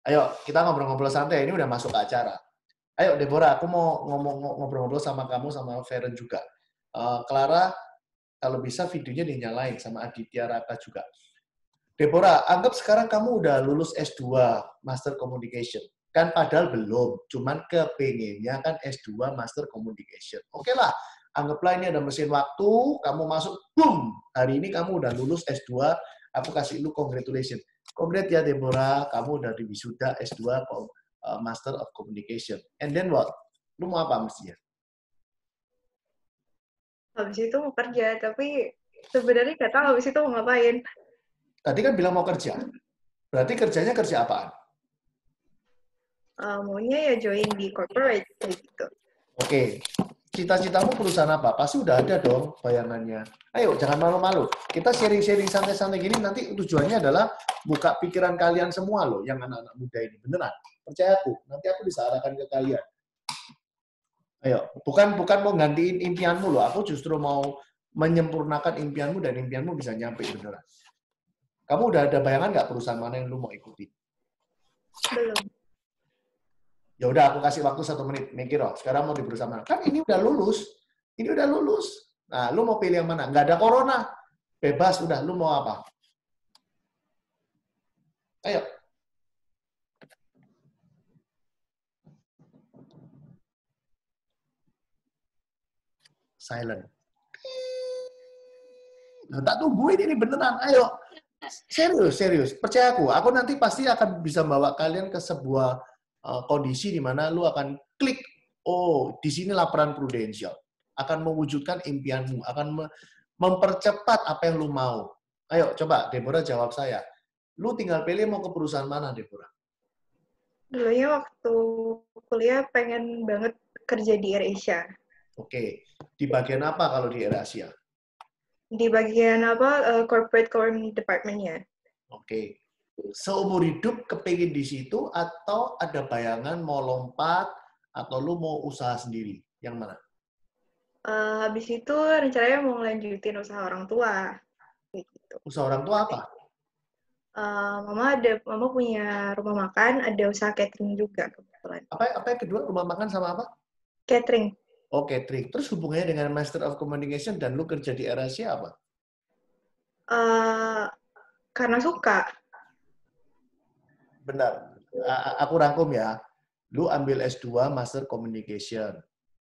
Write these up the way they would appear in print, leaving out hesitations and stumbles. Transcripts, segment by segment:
Ayo, kita ngobrol-ngobrol santai. Ini udah masuk ke acara. Ayo, Deborah, aku mau ngobrol-ngobrol sama kamu, sama Feren juga. Clara, kalau bisa videonya dinyalain, sama Aditya Raka juga. Deborah, anggap sekarang kamu udah lulus S2 Master Communication. Kan padahal belum, cuman kepengennya kan S2 Master Communication. Oke lah, anggaplah ini ada mesin waktu, kamu masuk, boom, hari ini kamu udah lulus S2, aku kasih lu congratulations. Congrats ya Deborah, kamu udah di wisuda S2 Master of Communication. And then what? Lu mau apa mestinya? Habis itu mau kerja, tapi sebenarnya nggak tahu habis itu mau ngapain. Tadi kan bilang mau kerja. Berarti kerjanya kerja apaan? Maunya ya join di corporate kayak gitu. Oke, cita-citamu perusahaan apa? Pasti udah ada dong bayangannya. Ayo, jangan malu-malu. Kita sharing-sharing santai-santai gini, nanti tujuannya adalah buka pikiran kalian semua loh, yang anak-anak muda ini. Beneran, percaya aku. Nanti aku bisa arahkan ke kalian. Ayo, bukan mau gantiin impianmu loh. Aku justru mau menyempurnakan impianmu dan impianmu bisa nyampe beneran. Kamu udah ada bayangan nggak perusahaan mana yang lu mau ikuti? Belum. Ya udah, aku kasih waktu 1 menit. Mikir, oh, sekarang mau di perusahaan mana? Kan ini udah lulus. Ini udah lulus. Nah, lu mau pilih yang mana? Nggak ada corona. Bebas, udah. Lu mau apa? Ayo. Silent. Nah, tak tungguin ini beneran. Ayo. Serius. Percaya aku. Aku nanti pasti akan bisa bawa kalian ke sebuah kondisi di mana lu akan klik. Oh, di sini laporan prudensial. Akan mewujudkan impianmu. Akan mempercepat apa yang lu mau. Ayo, coba Deborah jawab saya. Lu tinggal pilih mau ke perusahaan mana, Deborah? Dulunya waktu kuliah pengen banget kerja di AirAsia. Oke. Di bagian apa kalau di AirAsia? Di bagian apa, corporate communication department-nya. Oke. Seumur hidup kepingin di situ atau ada bayangan mau lompat atau lu mau usaha sendiri? Yang mana? Habis itu rencananya mau ngelanjutin usaha orang tua, kayak gitu. Usaha orang tua apa? Mama punya rumah makan, ada usaha catering juga kebetulan. Apa yang kedua? Rumah makan sama apa? Catering. Oh, catering. Terus hubungannya dengan Master of Communication dan lu kerja di AirAsia apa? Uh, karena suka. Benar. Aku rangkum ya. Lu ambil S2 Master Communication.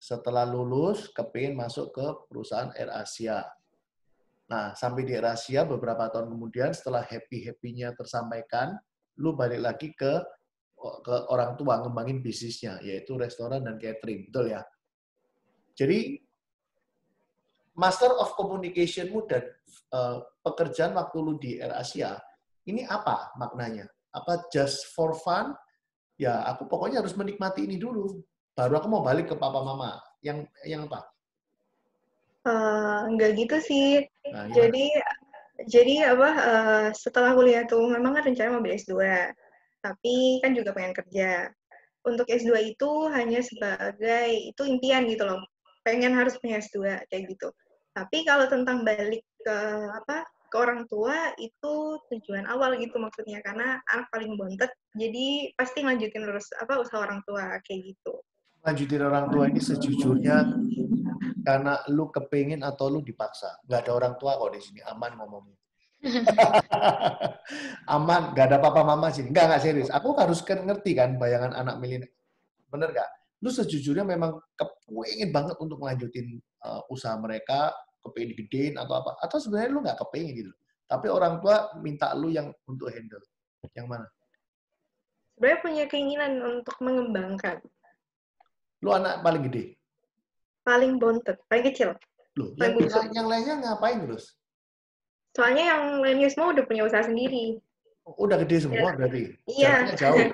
Setelah lulus, kepingin masuk ke perusahaan AirAsia. Nah, sampai di AirAsia beberapa tahun kemudian, setelah happy-happy-nya tersampaikan, lu balik lagi ke orang tua, ngembangin bisnisnya, yaitu restoran dan catering. Betul ya? Jadi, Master of Communication-mu dan pekerjaan waktu lu di AirAsia, ini apa maknanya? Apa just for fun? Ya, aku pokoknya harus menikmati ini dulu. Baru aku mau balik ke papa mama. Yang apa? Enggak gitu sih. Nah, gimana? Jadi apa, setelah kuliah tuh memang kan rencana mau ambil S2, tapi kan juga pengen kerja. Untuk S2 itu hanya sebagai itu impian gitu loh, pengen harus punya S2 kayak gitu. Tapi kalau tentang balik ke apa, ke orang tua itu tujuan awal gitu maksudnya, karena anak paling bontot, jadi pasti ngelanjutin usaha orang tua kayak gitu. Lanjutin orang tua ini sejujurnya karena lu kepingin atau lu dipaksa. Nggak ada orang tua kok di sini, aman ngomongnya. Aman, nggak ada papa mama sini. Nggak serius. Aku harus ngerti kan bayangan anak milenial. Bener nggak? Lu sejujurnya memang kepingin banget untuk melanjutin usaha mereka, kepingin gedein atau apa. Atau sebenarnya lu nggak kepingin gitu. Tapi orang tua minta lu yang untuk handle. Yang mana? Sebenarnya punya keinginan untuk mengembangkan. Lu anak paling gede? Paling bontot, paling kecil, Loh, paling bungsu. yang lainnya ngapain terus? Soalnya yang lainnya semua udah punya usaha sendiri. Udah gede Ya, semua berarti? iya, Jaraknya jauh?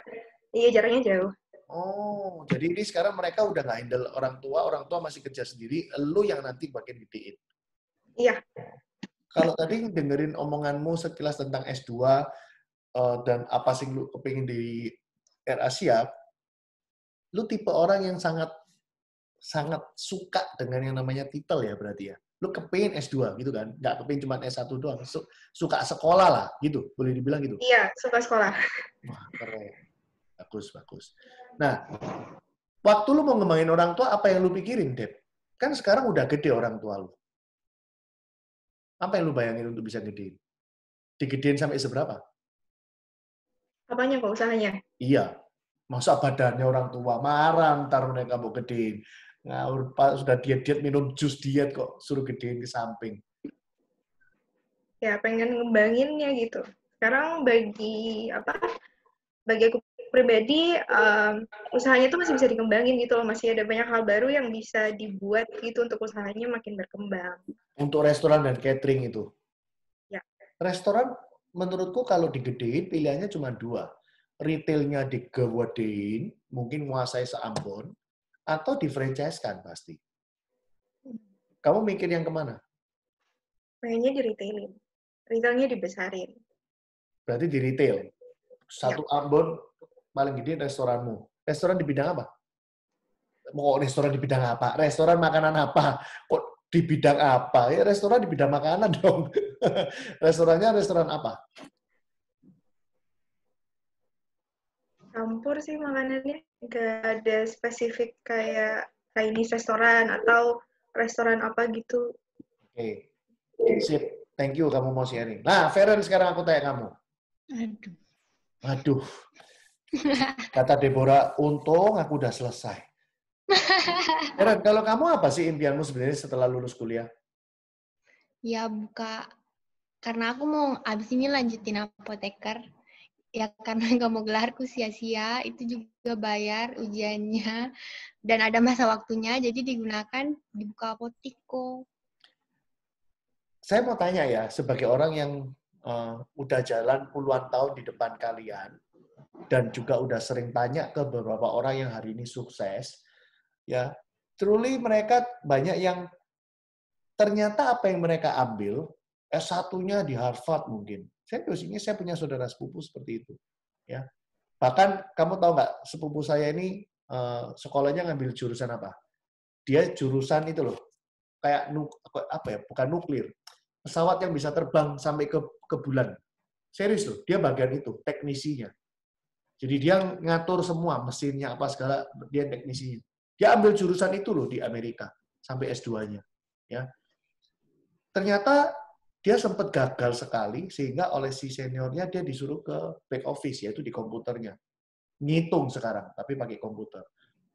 iya jaraknya jauh. Oh, jadi ini sekarang mereka udah nggak handle orang tua masih kerja sendiri, lu yang nanti bagian gedein. Iya. Kalau tadi dengerin omonganmu sekilas tentang S2 dan apa sih lu kepingin di AirAsia, lu tipe orang yang sangat sangat suka dengan yang namanya titel ya berarti ya. Lu kepingin S2 gitu kan, nggak kepingin cuma S1 doang, suka sekolah lah gitu, boleh dibilang gitu. Iya, suka sekolah. Wah, keren. Bagus, bagus. Nah, waktu lu mau ngembangin orang tua, apa yang lu pikirin, Dep? Kan sekarang udah gede orang tua lu. Apa yang lu bayangin untuk bisa gedein? Digedein sampai seberapa? Apanya kok usahanya? Iya. Masa badannya orang tua marah, ntar mereka mau gedein. Ngawur, pas sudah diet-diet minum jus diet kok suruh gedein ke samping. Ya pengen ngembanginnya gitu. Sekarang bagi aku pribadi usahanya tuh masih bisa dikembangin gitu loh, masih ada banyak hal baru yang bisa dibuat gitu untuk usahanya makin berkembang. Untuk restoran dan catering itu. Ya. Restoran menurutku kalau digedein pilihannya cuma dua. Retailnya digedein, mungkin menguasai se-Ambon, atau di-franchise-kan pasti. Kamu mikir yang kemana? Pengennya di retailin. Retailnya dibesarin. Berarti di retail. Satu Ya. Ambon paling gede restoranmu. Restoran di bidang apa? Mau restoran di bidang apa? Restoran makanan apa? Kok di bidang apa? Ya restoran di bidang makanan dong. Restorannya restoran apa? Campur sih makanannya. Nggak ada spesifik kayak Chinese restoran atau restoran apa gitu. Oke. Sip. Thank you kamu mau sharing. Nah, Feren sekarang aku tanya kamu. Aduh. Aduh. Kata Deborah, untung aku udah selesai. Feren, kalau kamu apa sih impianmu sebenarnya setelah lulus kuliah? Ya karena aku mau abis ini lanjutin apoteker. Ya karena nggak mau gelarku sia-sia, itu juga bayar ujiannya. Dan ada masa waktunya, jadi digunakan dibuka apotek kok. Saya mau tanya ya, sebagai orang yang udah jalan puluhan tahun di depan kalian, dan juga udah sering tanya ke beberapa orang yang hari ini sukses, ya, truly mereka banyak yang ternyata apa yang mereka ambil, S1-nya di Harvard mungkin. Saya punya saudara sepupu seperti itu. Ya. Bahkan kamu tahu nggak, sepupu saya ini sekolahnya ngambil jurusan apa? Dia jurusan itu loh, kayak apa ya? Bukan nuklir, pesawat yang bisa terbang sampai ke bulan. Serius loh, dia bagian itu, teknisinya. Jadi dia ngatur semua, mesinnya apa segala, dia teknisinya. Dia ambil jurusan itu loh di Amerika, sampai S2-nya. Ya. Ternyata dia sempat gagal sekali, sehingga oleh si seniornya dia disuruh ke back office, yaitu di komputernya. Ngitung sekarang, tapi pakai komputer.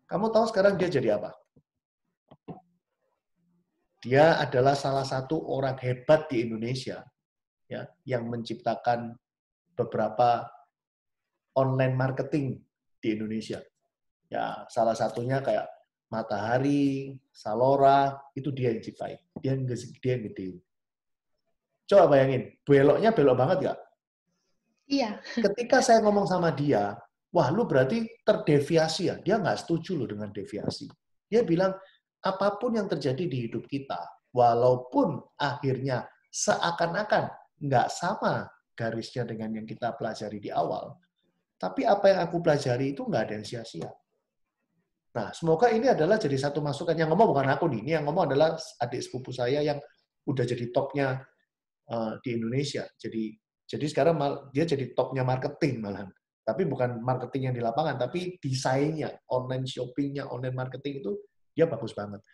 Kamu tahu sekarang dia jadi apa? Dia adalah salah satu orang hebat di Indonesia, ya, yang menciptakan beberapa online marketing di Indonesia. Ya, salah satunya kayak Matahari, Salora, itu dia yang ciptain. Dia yang gedein. Coba bayangin, beloknya belok banget nggak? Iya. Ketika saya ngomong sama dia, wah lu berarti terdeviasi ya. Dia nggak setuju loh dengan deviasi. Dia bilang, apapun yang terjadi di hidup kita, walaupun akhirnya seakan-akan nggak sama garisnya dengan yang kita pelajari di awal, tapi apa yang aku pelajari itu nggak ada yang sia-sia. Nah, semoga ini adalah jadi satu masukan. Yang ngomong bukan aku nih, ini yang ngomong adalah adik sepupu saya yang udah jadi topnya di Indonesia. Jadi sekarang dia jadi topnya marketing malahan. Tapi bukan marketing yang di lapangan, tapi desainnya, online shoppingnya, online marketing itu dia bagus banget.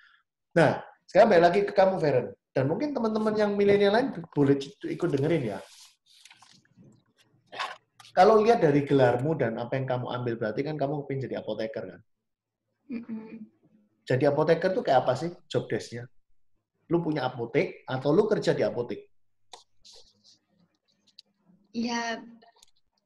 Nah, sekarang balik lagi ke kamu, Feren. Dan mungkin teman-teman yang milenial lain boleh ikut dengerin ya. Kalau lihat dari gelarmu dan apa yang kamu ambil, berarti kan kamu pengen jadi apoteker kan? Jadi apoteker tuh kayak apa sih job desk-nya? Lu punya apotek atau lu kerja di apotek? Ya,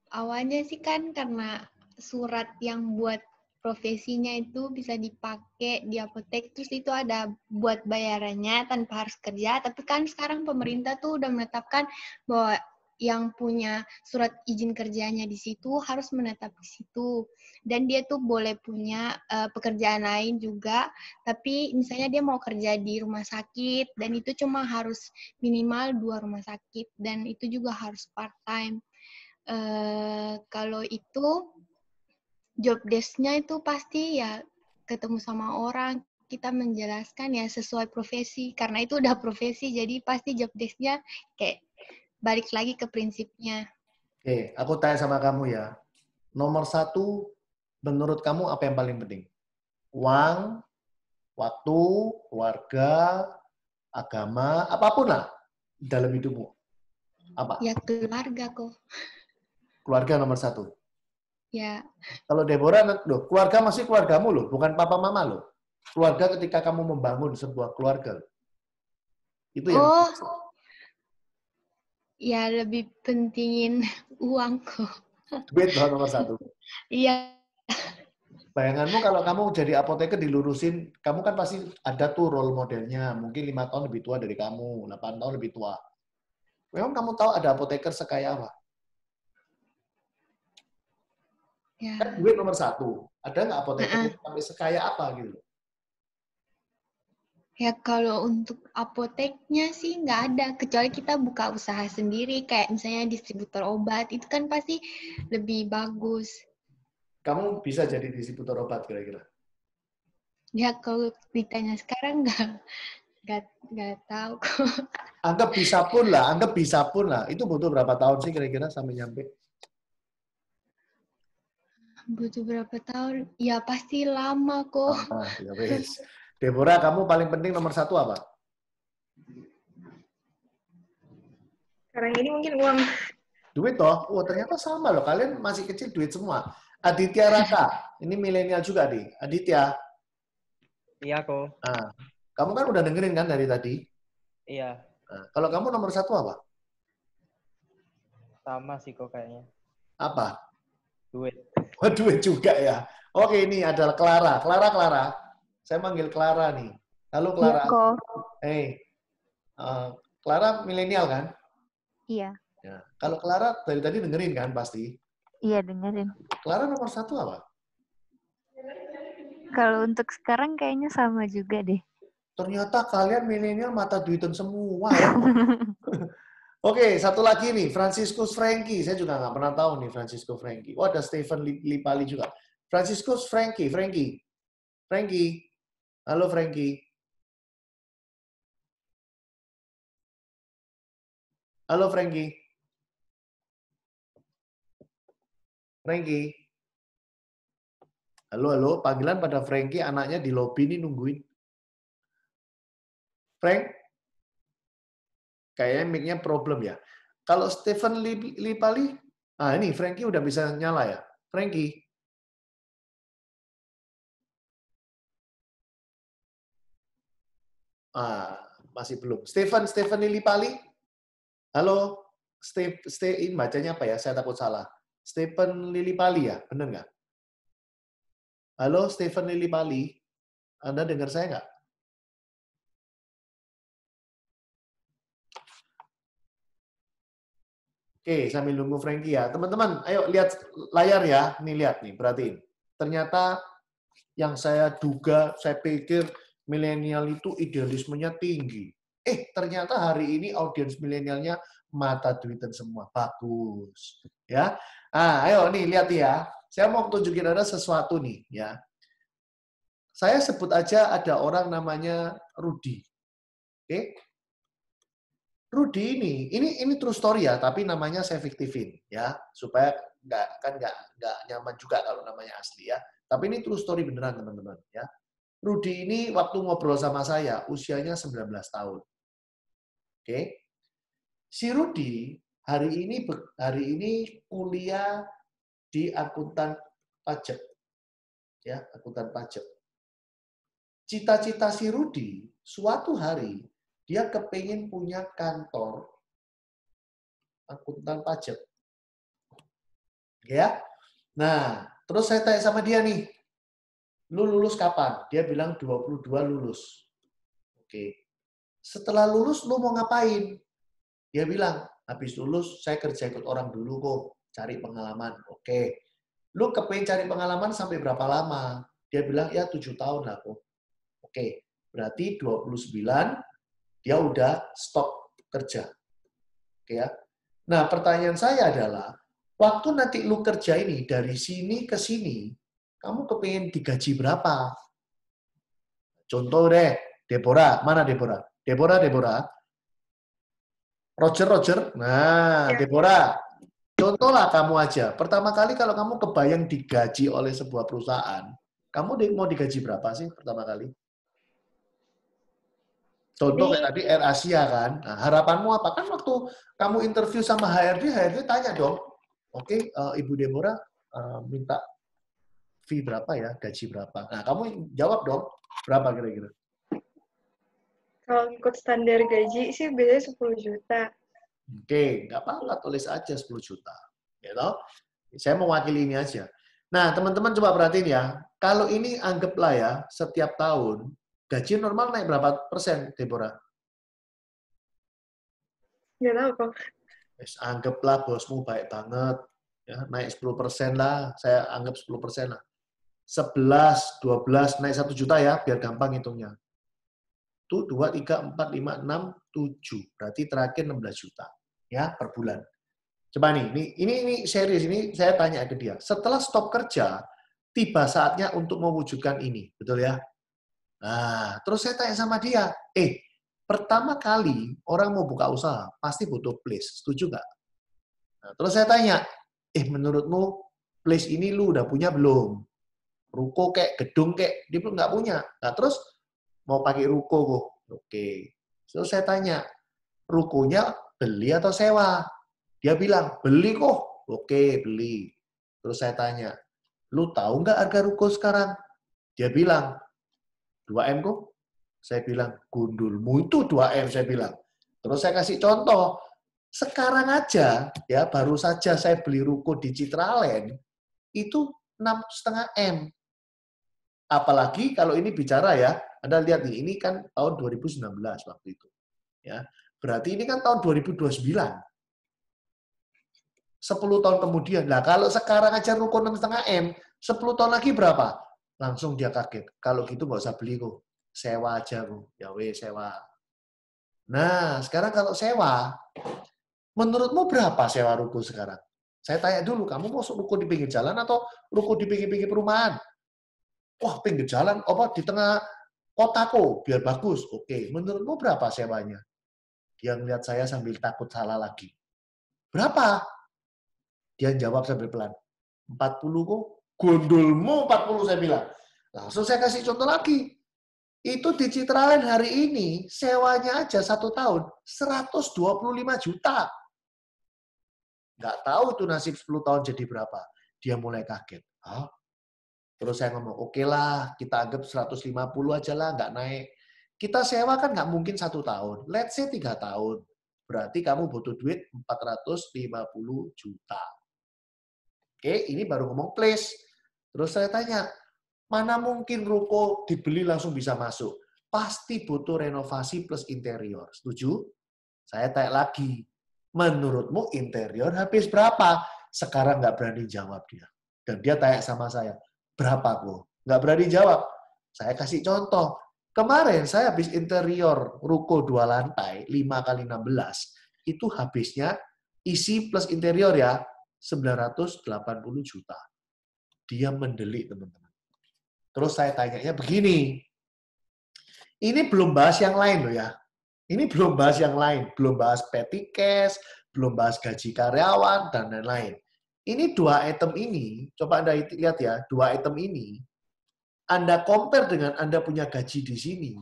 awalnya sih kan karena surat yang buat profesinya itu bisa dipakai di apotek, terus itu ada buat bayarannya tanpa harus kerja, tapi kan sekarang pemerintah tuh udah menetapkan bahwa yang punya surat izin kerjanya di situ harus menetap di situ. Dan dia tuh boleh punya pekerjaan lain juga, tapi misalnya dia mau kerja di rumah sakit, dan itu cuma harus minimal 2 rumah sakit, dan itu juga harus part-time. Kalau itu, job desk-nya itu pasti ya ketemu sama orang, kita menjelaskan ya sesuai profesi, karena itu udah profesi, jadi pasti job desk-nya kayak balik lagi ke prinsipnya. Oke, aku tanya sama kamu ya. Nomor 1, menurut kamu apa yang paling penting? Uang, waktu, keluarga, agama, apapun lah dalam hidupmu. Apa? Ya keluarga kok. Keluarga nomor 1. Ya, Kalau Deborah, loh, keluarga masih keluargamu loh, bukan papa mama loh. Keluarga ketika kamu membangun sebuah keluarga. Itu yang oh, ya lebih pentingin uang kok. duit loh nomor 1. Iya, Bayanganmu kalau kamu jadi apoteker dilurusin, kamu kan pasti ada tuh role modelnya. Mungkin 5 tahun lebih tua dari kamu, 8 tahun lebih tua. Memang kamu tahu ada apoteker sekaya apa? ya. Kan duit nomor 1. Ada nggak apoteker Heeh. yang sampai sekaya apa gitu? Ya kalau untuk apoteknya sih nggak ada, kecuali kita buka usaha sendiri, kayak misalnya distributor obat, itu kan pasti lebih bagus. Kamu bisa jadi distributor obat kira-kira? Ya kalau ditanya sekarang nggak tahu kok. Anggap bisa pun lah. Itu butuh berapa tahun sih kira-kira sampai nyampe? Butuh berapa tahun? Ya pasti lama kok. Ya wes. Deborah, kamu paling penting nomor 1 apa? Sekarang ini mungkin uang. Duit toh. Oh, ternyata sama loh. Kalian masih kecil duit semua. Aditya Raka, ini milenial juga nih. Aditya, Iya kok. nah, kamu kan udah dengerin kan dari tadi? Iya, Nah, kalau kamu nomor 1 apa? sama sih kok kayaknya. Apa? Duit. Oh, duit juga ya. Oke, ini adalah Clara. Clara. Saya manggil Clara nih. Halo Clara. Iya kok. Hey, Clara milenial kan? Iya. Ya. Kalau Clara dari tadi dengerin kan pasti? Iya dengerin. Clara nomor 1 apa? Kalau untuk sekarang kayaknya sama juga deh. Ternyata kalian milenial mata duitan semua ya. Oke, satu lagi nih, Franciscus Frankie. Saya juga nggak pernah tahu nih Francisco Frankie. Oh, ada Stephen Lipali juga. Franciscus Frankie. Halo Frankie. Halo Frankie. Frankie. Halo. Panggilan pada Frankie, anaknya di lobi nih nungguin. Frank? Kayaknya mic-nya problem ya. Kalau Stephen Lipali, ini Frankie udah bisa nyala ya. Frankie. Masih belum. Stephen Lipali? Halo? Ini bacanya apa ya? Saya takut salah. Stephen Lilipali ya? Benar nggak? Halo, Stephen Lilipali. Anda dengar saya nggak? Oke, sambil nunggu Frankie ya. Teman-teman, ayo lihat layar ya. Nih, lihat nih, perhatiin. Ternyata yang saya duga, saya pikir milenial itu idealismenya tinggi. Ternyata hari ini audiens milenialnya mata duitan semua. Bagus. Ya. Ayo nih, lihat ya. Saya mau tunjukin Anda sesuatu nih. Ya. Saya sebut aja ada orang namanya Rudy. Oke? Rudy ini true story ya, tapi namanya saya fiktifin ya, supaya nggak nyaman juga kalau namanya asli ya. Tapi ini true story beneran teman-teman ya. Rudy ini waktu ngobrol sama saya usianya 19 tahun. Oke. Si Rudy hari ini kuliah di akuntan pajak. Ya, akuntan pajak. Cita-cita si Rudy suatu hari dia kepingin punya kantor akuntan pajak. Ya. Nah, terus saya tanya sama dia nih, lu lulus kapan? Dia bilang 22 lulus. Oke. Setelah lulus lu mau ngapain? Dia bilang, habis lulus saya kerja ikut orang dulu kok, cari pengalaman. Oke. Lu kepingin cari pengalaman sampai berapa lama? Dia bilang, ya 7 tahun lah kok. Oke. Berarti 29 dia udah stop kerja. Oke ya. Nah, pertanyaan saya adalah, waktu nanti lu kerja ini dari sini ke sini, kamu kepingin digaji berapa? Contoh deh, Deborah. Mana Deborah? Deborah. Roger. Nah, Ya. Deborah. Contohlah kamu aja, pertama kali kalau kamu kebayang digaji oleh sebuah perusahaan, kamu mau digaji berapa sih pertama kali? Contoh kayak tadi Air Asia kan, nah, harapanmu apa? Kan waktu kamu interview sama HRD tanya dong, oke, Ibu Deborah minta fee berapa ya, gaji berapa? Nah, kamu jawab dong, berapa kira-kira? Kalau ikut standar gaji sih biasanya 10 juta. Oke, nggak apa-apa, tulis aja 10 juta. Gitu. Saya mewakili ini aja. Nah, teman-teman coba perhatiin ya, kalau ini anggaplah ya, setiap tahun, gaji normal naik berapa persen, Deborah? Nggak tahu kok. Anggaplah bosmu baik banget, ya, naik 10% lah, saya anggap 10% lah. 11, 12, naik 1 juta ya, biar gampang hitungnya. Itu 2, 3, 4, 5, 6, 7. Berarti terakhir 16 juta ya per bulan. Coba nih, ini serius, ini saya tanya ke dia. Setelah stop kerja, tiba saatnya untuk mewujudkan ini, betul ya? Nah, terus saya tanya sama dia, pertama kali orang mau buka usaha, pasti butuh place, setuju nggak? Nah, terus saya tanya, menurutmu place ini lu udah punya belum? Ruko kek, gedung kek, dia belum nggak punya. Nah, terus mau pakai ruko kok. Oke. Terus saya tanya, rukonya beli atau sewa? Dia bilang, beli kok. Oke, beli. Terus saya tanya, lu tahu nggak harga ruko sekarang? Dia bilang, 2M kok. Saya bilang, gundulmu itu 2M, saya bilang. Terus saya kasih contoh, sekarang aja, ya baru saja saya beli ruko di Citraland, itu 6,5 M. Apalagi kalau ini bicara ya, Anda lihat nih, ini kan tahun 2019 waktu itu. Ya, berarti ini kan tahun 2029. 10 tahun kemudian. Nah, kalau sekarang aja ruko 6,5 M, 10 tahun lagi berapa? Langsung dia kaget. Kalau gitu nggak usah beli kok. Sewa aja kok. Ya weh, sewa. Nah, sekarang kalau sewa, menurutmu berapa sewa ruko sekarang? Saya tanya dulu, kamu mau ruko di pinggir jalan atau ruko di pinggir-pinggir perumahan? Wah, pinggir jalan, di tengah kotaku, biar bagus. Oke, menurutmu berapa sewanya? Dia ngeliat saya sambil takut salah lagi. Berapa? Dia jawab sambil pelan. 40 kok. Gondolmu 40, saya bilang. Langsung saya kasih contoh lagi. Itu di Citraland hari ini, sewanya aja 1 tahun, 125 juta. Nggak tahu tuh nasib 10 tahun jadi berapa. Dia mulai kaget. Hah? Terus saya ngomong, oke lah, kita anggap 150 aja lah, nggak naik. Kita sewa kan nggak mungkin 1 tahun. Let's say 3 tahun. Berarti kamu butuh duit 450 juta. Oke, ini baru ngomong place. Terus saya tanya, mana mungkin ruko dibeli langsung bisa masuk? Pasti butuh renovasi plus interior. Setuju? Saya tanya lagi, menurutmu interior habis berapa? Sekarang nggak berani jawab dia. Dan dia tanya sama saya, berapa kok? Nggak berani jawab. Saya kasih contoh. Kemarin saya habis interior ruko 2 lantai, 5x16. Itu habisnya isi plus interior ya, 980 juta. Dia mendelik, teman-teman. Terus saya tanyanya begini, ini belum bahas yang lain loh ya. Ini belum bahas yang lain, belum bahas petty cash, belum bahas gaji karyawan, dan lain-lain. Ini 2 item ini, coba Anda lihat ya, 2 item ini, Anda compare dengan Anda punya gaji di sini.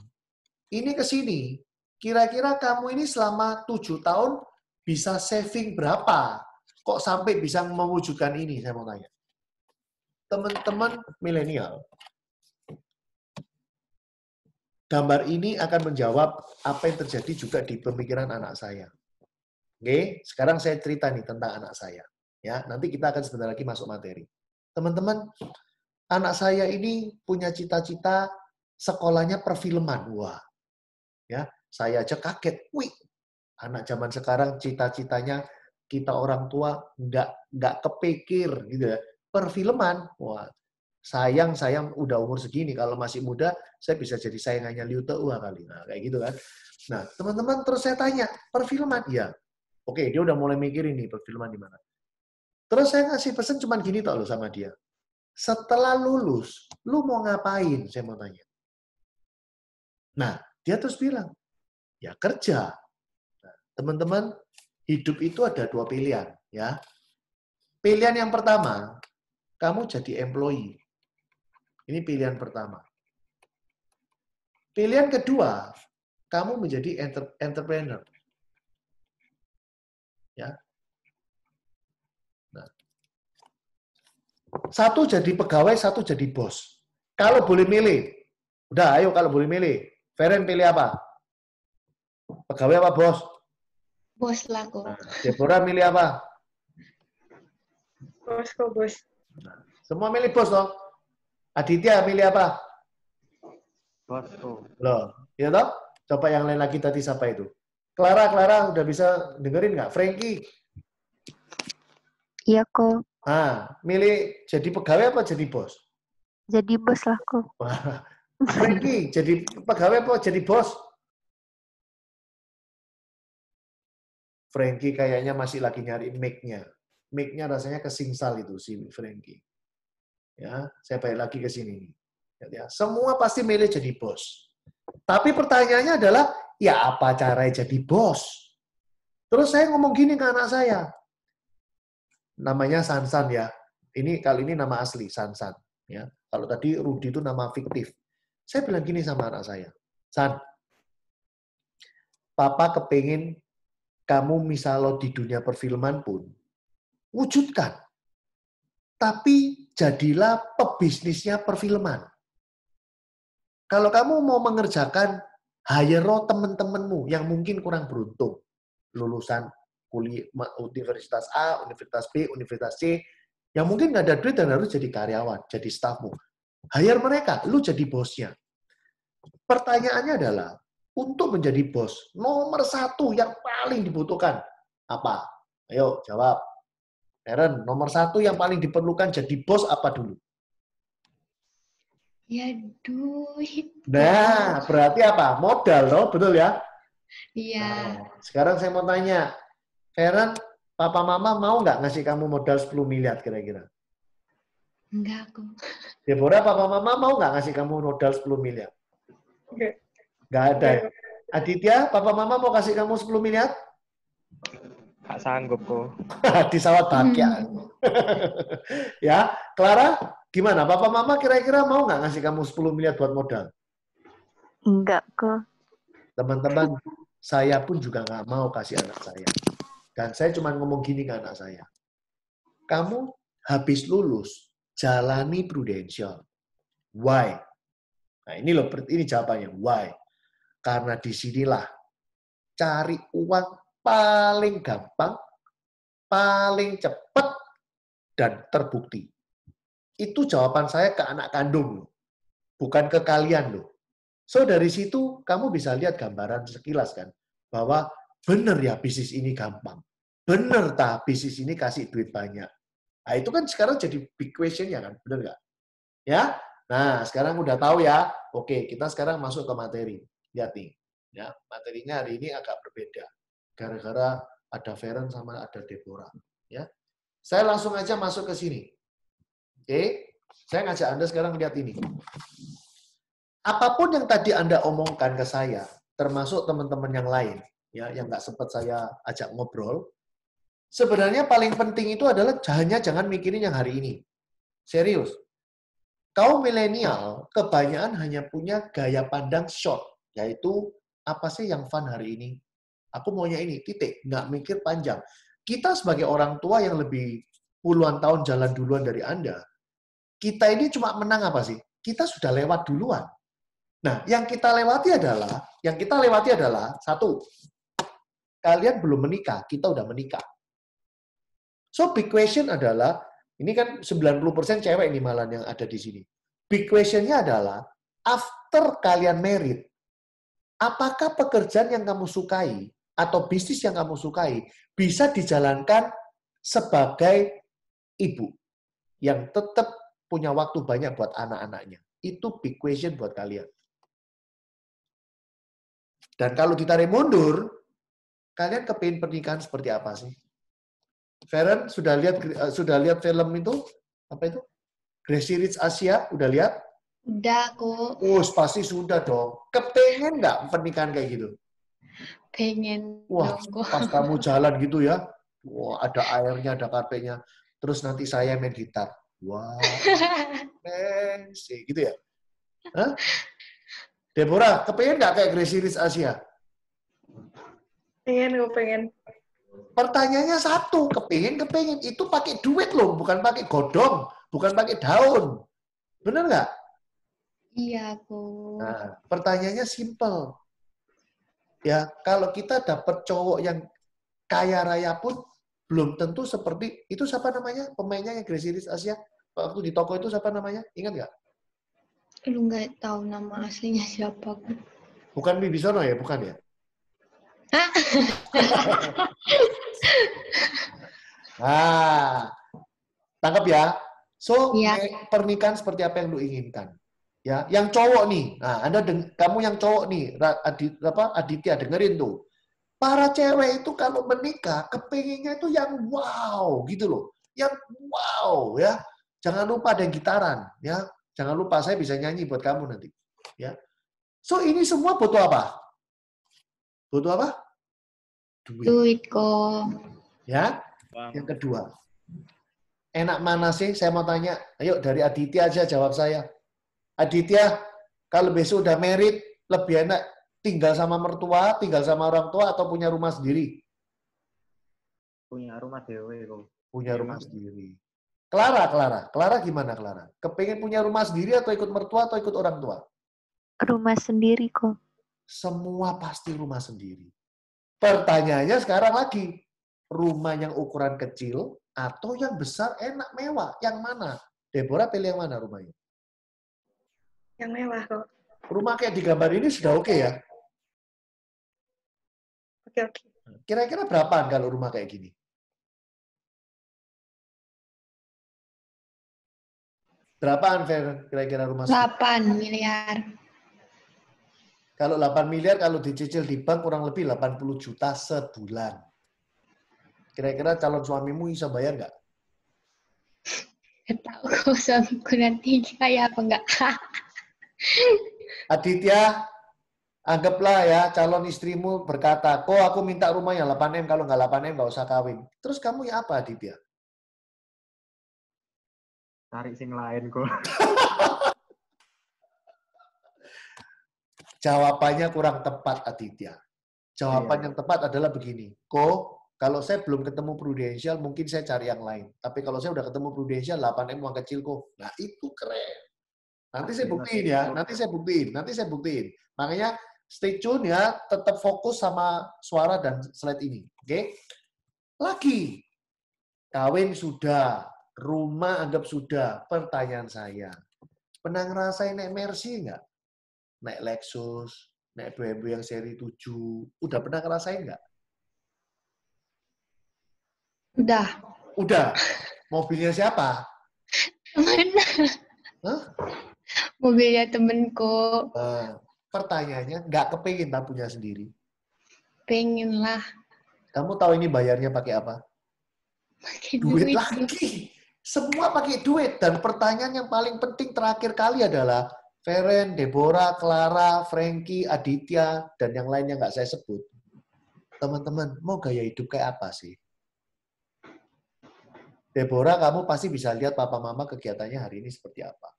Ini ke sini, kira-kira kamu ini selama 7 tahun bisa saving berapa? Kok sampai bisa mewujudkan ini, saya mau tanya. Teman-teman milenial, gambar ini akan menjawab apa yang terjadi juga di pemikiran anak saya. Oke, sekarang saya cerita nih tentang anak saya. Ya, nanti kita akan sebentar lagi masuk materi. Teman-teman, anak saya ini punya cita-cita sekolahnya perfilman. Wah, ya, saya aja kaget. Wih, anak zaman sekarang cita-citanya kita orang tua nggak kepikir gitu ya. Perfilman, wah. Sayang udah umur segini, kalau masih muda saya bisa jadi sayangannya Liu Teua kali. Nah, kayak gitu kan. Nah, teman-teman terus saya tanya, perfilman? Iya. Oke, dia udah mulai mikir ini perfilman di mana. Terus saya ngasih pesan cuman gini loh sama dia. Setelah lulus, lu mau ngapain? Saya mau tanya. Nah, dia terus bilang, ya kerja. Nah, teman-teman, hidup itu ada 2 pilihan, ya. Pilihan yang pertama, kamu jadi employee. Ini pilihan pertama. Pilihan kedua, kamu menjadi entrepreneur. Ya. Nah. Satu jadi pegawai, satu jadi bos. Kalau boleh milih, udah ayo kalau boleh milih. Feren pilih apa? Pegawai apa bos? Bos lah kok. Nah, Deborah milih apa? Bos kok, bos. Semua milih bos toh? Aditya milih apa? Bosku. Loh, ya toh? Coba yang lain lagi tadi siapa itu? Clara udah bisa dengerin nggak? Frankie? Iya kok. Ah, milih jadi pegawai apa jadi bos? Jadi bos lah kok. Wah, Frankie, jadi pegawai apa jadi bos? Frankie kayaknya masih lagi nyari mic-nya. Mic-nya rasanya kesingsal itu si Frankie. Ya, saya balik lagi ke sini. Ya, semua pasti milih jadi bos. Tapi pertanyaannya adalah, ya apa caranya jadi bos? Terus saya ngomong gini ke anak saya. Namanya Sansan ya. Ini kali ini nama asli Sansan. Ya, kalau tadi Rudi itu nama fiktif. Saya bilang gini sama anak saya, San, Papa kepingin kamu misalnya di dunia perfilman pun, wujudkan. Tapi jadilah pebisnisnya perfilman. Kalau kamu mau mengerjakan, hire teman-temanmu yang mungkin kurang beruntung. Lulusan kuliah Universitas A, Universitas B, Universitas C, yang mungkin nggak ada duit dan harus jadi karyawan, jadi stafmu. Hire mereka, lu jadi bosnya. Pertanyaannya adalah, untuk menjadi bos, nomor satu yang paling dibutuhkan apa? Ayo jawab. Eren, nomor satu yang paling diperlukan jadi bos apa dulu? Ya duit. Nah, berarti apa? Modal, loh, betul ya? Iya. Nah, sekarang saya mau tanya, Eren, papa mama mau nggak ngasih kamu modal 10 miliar kira-kira? Enggak kok. Deborah, papa mama mau nggak ngasih kamu modal 10 miliar? Enggak. Nggak ada. Aditya, papa mama mau kasih kamu 10 miliar? Gak sanggup kok. Di sawat bahagia. Ya, Clara, gimana? Papa mama kira-kira mau nggak ngasih kamu 10 miliar buat modal? Enggak kok. Teman-teman, saya pun juga nggak mau kasih anak saya. Dan saya cuma ngomong gini ke anak saya. Kamu habis lulus, jalani Prudential. Why? Nah, ini jawabannya. Why? Karena disinilah cari uang paling gampang, paling cepat, dan terbukti. Itu jawaban saya ke anak kandung, bukan ke kalian loh. So dari situ kamu bisa lihat gambaran sekilas kan, bahwa bener ya bisnis ini gampang, bener tak bisnis ini kasih duit banyak. Nah itu kan sekarang jadi big question ya kan, bener nggak? Ya, nah sekarang udah tahu ya. Oke, kita sekarang masuk ke materi. Lihat nih, ya materinya hari ini agak berbeda, gara-gara ada Feren sama ada Deborah. Ya, saya langsung aja masuk ke sini. Oke, saya ngajak Anda sekarang lihat ini. Apapun yang tadi Anda omongkan ke saya, termasuk teman-teman yang lain, ya, yang nggak sempat saya ajak ngobrol, sebenarnya paling penting itu adalah hanya jangan mikirin yang hari ini. Serius. Kaum milenial kebanyakan hanya punya gaya pandang short, yaitu apa sih yang fun hari ini? Aku maunya ini, titik. Nggak mikir panjang. Kita sebagai orang tua yang lebih puluhan tahun jalan duluan dari Anda, kita ini cuma menang apa sih? Kita sudah lewat duluan. Nah, yang kita lewati adalah, satu, kalian belum menikah, kita udah menikah. So, big question adalah, ini kan 90% cewek ini malah yang ada di sini. Big question-nya adalah, after kalian married, apakah pekerjaan yang kamu sukai atau bisnis yang kamu sukai bisa dijalankan sebagai ibu yang tetap punya waktu banyak buat anak-anaknya? Itu big question buat kalian. Dan kalau ditarik mundur, kalian kepingin pernikahan seperti apa sih? Feren sudah lihat film itu apa itu? Crazy Rich Asia udah lihat? Udah kok. Oh, pasti sudah dong. Kepengen nggak pernikahan kayak gitu? Pengen Wah, dong kok. pas kamu jalan gitu ya, wah ada airnya, ada karpetnya. terus nanti saya main gitar. Wah, gitu ya? Hah? Deborah, kepengen nggak kayak Gracie Rich Asia? Gue pengen. Pertanyaannya satu, kepengen. Itu pakai duit loh, bukan pakai godong, bukan pakai daun. Bener nggak? Iya, Ko. Nah, pertanyaannya simple. Ya, kalau kita dapat cowok yang kaya raya pun belum tentu seperti itu. Siapa namanya pemainnya yang Gracie Rich Asia waktu di toko itu, siapa namanya? Ingat nggak? Lu nggak tahu nama aslinya siapa, Ko. Bukan Wibisono ya, bukan ya? Nah, tangkap ya. So, Iya. pernikahan seperti apa yang lu inginkan? Ya, yang cowok nih. Nah, kamu yang cowok nih, Aditya dengerin tuh. Para cewek itu kalau menikah, kepinginnya itu yang wow gitu loh. Yang wow ya. Jangan lupa ada yang gitaran ya. Jangan lupa saya bisa nyanyi buat kamu nanti. Ya. So ini semua butuh apa? Butuh apa? Duit. Duit, Ko. Ya. Yang kedua. Enak mana sih? Saya mau tanya. Ayo dari Aditya aja jawab saya. Aditya, kalau besok udah married, lebih enak tinggal sama mertua, tinggal sama orang tua, atau punya rumah sendiri? Punya rumah dewe kok. Punya rumah sendiri. Clara gimana Clara? Kepengen punya rumah sendiri atau ikut mertua atau ikut orang tua? Rumah sendiri kok. Semua pasti rumah sendiri. Pertanyaannya sekarang lagi, rumah yang ukuran kecil atau yang besar enak mewah? Yang mana? Deborah pilih yang mana rumahnya? Yang mewah kok. Rumah kayak di gambar ini sudah oke ya? Oke. Kira-kira berapaan kalau rumah kayak gini? Berapaan, Fer, kira-kira rumah? 8 miliar. Kalau 8 miliar, kalau dicicil di bank kurang lebih 80 juta sebulan. Kira-kira calon suamimu bisa bayar nggak? Gak tahu kok suamiku nanti kaya apa enggak. Aditya, anggaplah ya calon istrimu berkata, kok aku minta rumahnya 8M, kalau nggak 8M nggak usah kawin. Terus kamu ya apa, Aditya? Cari sing lain kok. Jawabannya kurang tepat, Aditya. Jawaban yang tepat adalah begini. Kalau saya belum ketemu Prudential, mungkin saya cari yang lain. Tapi kalau saya udah ketemu Prudential, 8M uang kecil kok. Nah, itu keren. Nanti saya buktiin ya. Nanti saya buktiin. Makanya stay tune ya. Tetap fokus sama suara dan slide ini. Oke? Lagi. Kawin sudah. Rumah anggap sudah. Pertanyaan saya. Pernah ngerasain naik Mercy nggak? Naik Lexus, naik BMW yang seri 7. Udah pernah ngerasain nggak? Udah. Mobilnya siapa? Temen. Hah? Mobilnya temenku. Pertanyaannya, nggak kepingin tak punya sendiri? Pengen lah. Kamu tahu ini bayarnya pakai apa? Pakai Duit duit. lagi. Semua pakai duit. Dan pertanyaan yang paling penting terakhir kali adalah, Feren, Deborah, Clara, Frankie, Aditya, dan yang lainnya nggak saya sebut. Teman-teman, mau gaya hidup kayak apa sih? Deborah, kamu pasti bisa lihat papa mama kegiatannya hari ini seperti apa.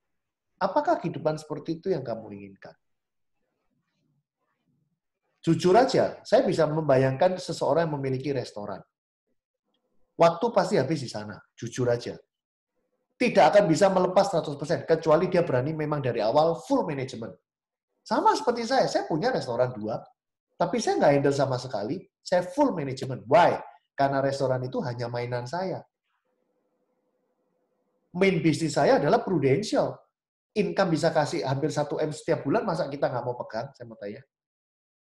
Apakah kehidupan seperti itu yang kamu inginkan? Jujur aja, saya bisa membayangkan seseorang yang memiliki restoran. Waktu pasti habis di sana, jujur aja. Tidak akan bisa melepas 100%, kecuali dia berani memang dari awal full manajemen. Sama seperti saya punya restoran 2, tapi saya nggak handle sama sekali, saya full manajemen. Why? Karena restoran itu hanya mainan saya. Main bisnis saya adalah Prudential. Income bisa kasih hampir 1M setiap bulan, masa kita nggak mau pegang? Saya mau tanya.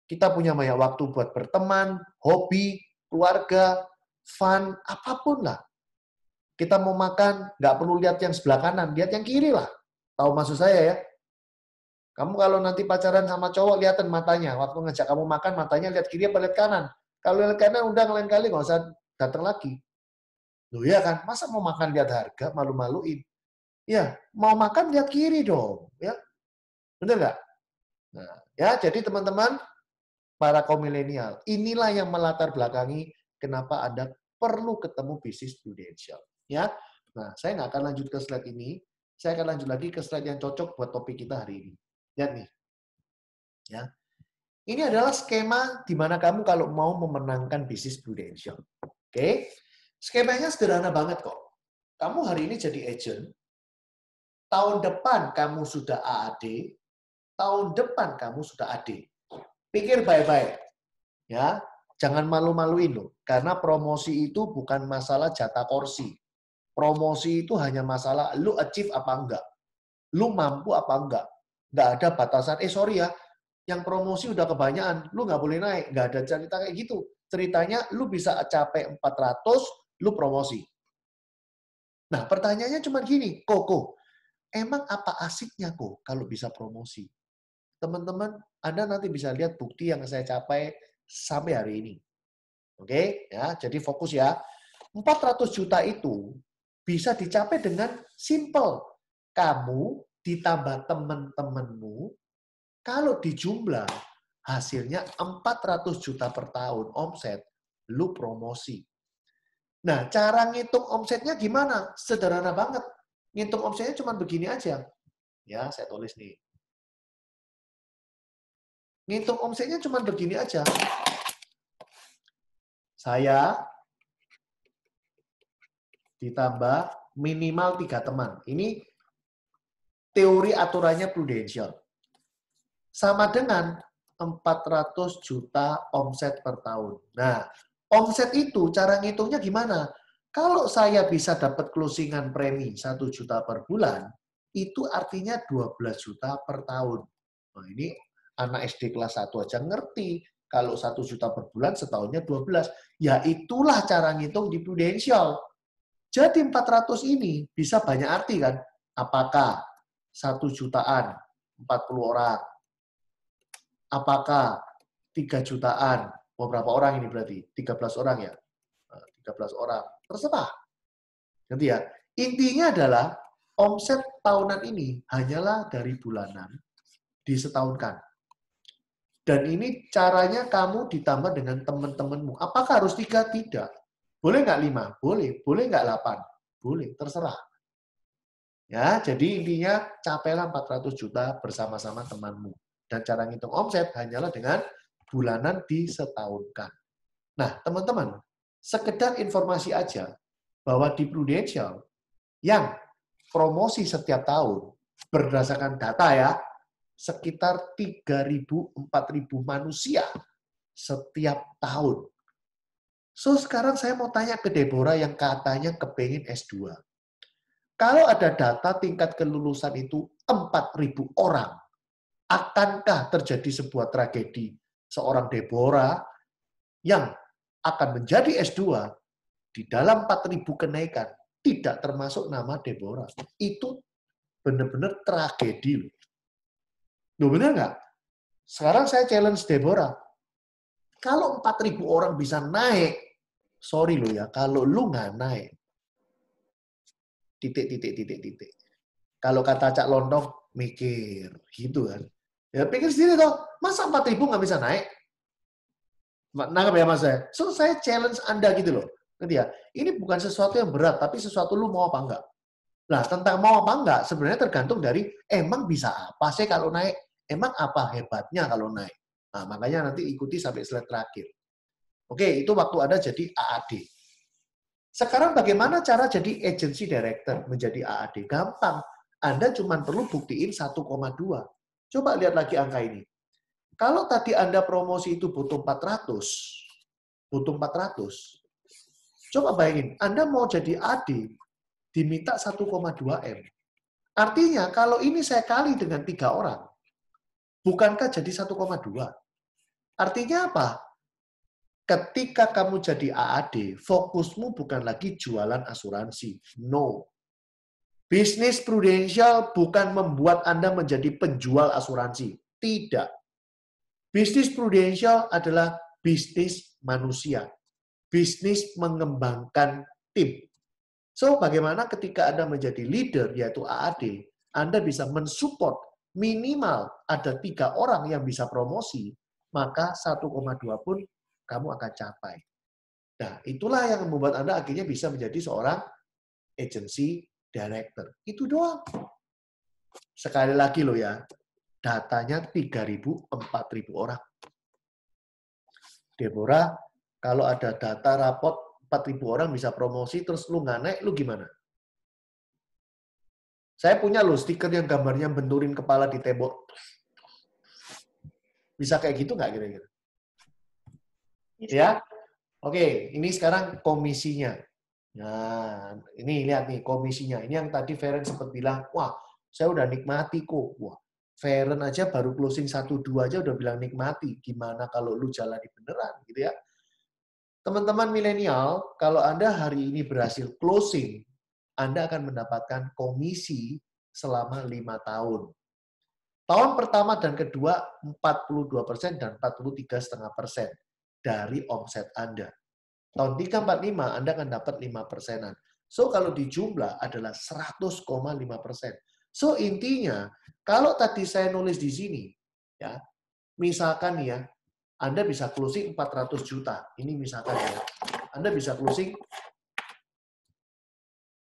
Kita punya banyak waktu buat berteman, hobi, keluarga, fun, apapun lah. Kita mau makan, nggak perlu lihat yang sebelah kanan, lihat yang kiri lah. Tahu maksud saya ya? Kamu kalau nanti pacaran sama cowok, lihatin matanya. Waktu ngajak kamu makan, matanya lihat kiri apa lihat kanan. Kalau lihat kanan, udah lain kali nggak usah datang lagi. Loh ya kan, masa mau makan lihat harga, malu-maluin. Ya, mau makan lihat kiri dong, ya. Benar nggak? Nah, ya, jadi teman-teman, para kaum milenial, inilah yang melatar belakangi kenapa Anda perlu ketemu bisnis Prudential. Ya, nah saya nggak akan lanjut ke slide ini. Saya akan lanjut lagi ke slide yang cocok buat topik kita hari ini. Lihat nih, ya. Ini adalah skema di mana kamu kalau mau memenangkan bisnis prudential. Oke, skemanya sederhana banget kok. Kamu hari ini jadi agent, tahun depan kamu sudah AAD, tahun depan kamu sudah AD. Pikir baik-baik, ya. Jangan malu-maluin loh, karena promosi itu bukan masalah jatah kursi. Promosi itu hanya masalah lu achieve apa enggak, lu mampu apa enggak. Nggak ada batasan, sorry ya, yang promosi udah kebanyakan, lu nggak boleh naik. Nggak ada cerita kayak gitu. Ceritanya lu bisa capai 400, lu promosi. Nah, pertanyaannya cuma gini, Koko, emang apa asiknya kok kalau bisa promosi? Teman-teman, Anda nanti bisa lihat bukti yang saya capai sampai hari ini. Oke, ya, jadi fokus ya. 400 juta itu bisa dicapai dengan simple. Kamu ditambah teman-temanmu, kalau dijumlah hasilnya 400 juta per tahun omset, lu promosi. Nah, cara ngitung omsetnya gimana? Sederhana banget. Ngitung omsetnya cuma begini aja. Ya, saya tulis nih. Ngitung omsetnya cuma begini aja. Saya ditambah minimal 3 teman. Ini teori aturannya prudential. Sama dengan 400 juta omset per tahun. Nah, omset itu cara ngitungnya gimana? Kalau saya bisa dapat closingan premi 1 juta per bulan, itu artinya 12 juta per tahun. Nah, ini anak SD kelas 1 aja ngerti. Kalau 1 juta per bulan, setahunnya 12. Ya itulah cara ngitung di prudential. Jadi 400 ini bisa banyak arti kan? Apakah 1 jutaan 40 orang? Apakah 3 jutaan? Mau berapa orang ini berarti? 13 orang ya? 13 orang. Terserah. Nanti ya. Intinya adalah omset tahunan ini hanyalah dari bulanan disetahunkan. Dan ini caranya kamu ditambah dengan teman-temanmu. Apakah harus 3? Tidak. Boleh nggak 5? Boleh. Boleh nggak 8? Boleh. Terserah. Ya, jadi intinya capailah 400 juta bersama-sama temanmu. Dan cara ngitung omset hanyalah dengan bulanan disetahunkan. Nah, teman-teman, sekedar informasi aja bahwa di Prudential yang promosi setiap tahun berdasarkan data ya, sekitar 3.000-4.000 manusia setiap tahun. So, sekarang saya mau tanya ke Deborah yang katanya kepingin S2. Kalau ada data tingkat kelulusan itu 4.000 orang, akankah terjadi sebuah tragedi seorang Deborah yang akan menjadi S2 di dalam 4.000 kenaikan tidak termasuk nama Deborah? Itu benar-benar tragedi. Loh, benar nggak? Sekarang saya challenge Deborah. Kalau 4.000 orang bisa naik, sorry lo ya, kalau lu nggak naik, titik. Kalau kata Cak Lontong, mikir, gitu kan. Ya pikir sendiri toh, masa 4.000 nggak bisa naik? Nangkep ya Mas saya? So, saya challenge Anda gitu loh. Nanti ya, ini bukan sesuatu yang berat, tapi sesuatu lu mau apa enggak. Nah, tentang mau apa enggak, sebenarnya tergantung dari, emang bisa apa sih kalau naik? Emang apa hebatnya kalau naik? Nah, makanya nanti ikuti sampai slide terakhir. Oke, itu waktu Anda jadi AAD. Sekarang bagaimana cara jadi agency director menjadi AAD? Gampang. Anda cuma perlu buktiin 1,2. Coba lihat lagi angka ini. Kalau tadi Anda promosi itu butuh 400, coba bayangin, Anda mau jadi AD, diminta 1,2 M. Artinya, kalau ini saya kali dengan 3 orang, bukankah jadi 1,2? Artinya apa? Ketika kamu jadi AAD, fokusmu bukan lagi jualan asuransi. No. Bisnis prudensial bukan membuat Anda menjadi penjual asuransi. Tidak. Bisnis prudensial adalah bisnis manusia. Bisnis mengembangkan tim. So, bagaimana ketika Anda menjadi leader, yaitu AAD, Anda bisa mensupport minimal ada 3 orang yang bisa promosi, maka 1,2 pun kamu akan capai. Nah, itulah yang membuat Anda akhirnya bisa menjadi seorang agency director. Itu doang. Sekali lagi loh ya, datanya 3.000, 4.000 orang. Deborah, kalau ada data rapot 4.000 orang bisa promosi, terus lu nggak naik, lu gimana? Saya punya loh stiker yang gambarnya benturin kepala di tembok. Bisa kayak gitu nggak kira-kira? Ya? Oke, ini sekarang komisinya. Nah, ini lihat nih komisinya. Ini yang tadi Feren sempat bilang, wah, saya udah nikmati kok. Wah, Feren aja baru closing 1-2 aja udah bilang nikmati. Gimana kalau lu jalani beneran gitu ya? Teman-teman milenial, kalau Anda hari ini berhasil closing, Anda akan mendapatkan komisi selama 5 tahun. Tahun pertama dan kedua 42% dan 43,5% dari omset Anda. Tahun 3, 4, 5 Anda akan dapat 5%-an. So kalau dijumlah adalah 100,5%. So intinya kalau tadi saya nulis di sini ya, misalkan ya Anda bisa closing 400 juta. Ini misalkan ya. Anda bisa closing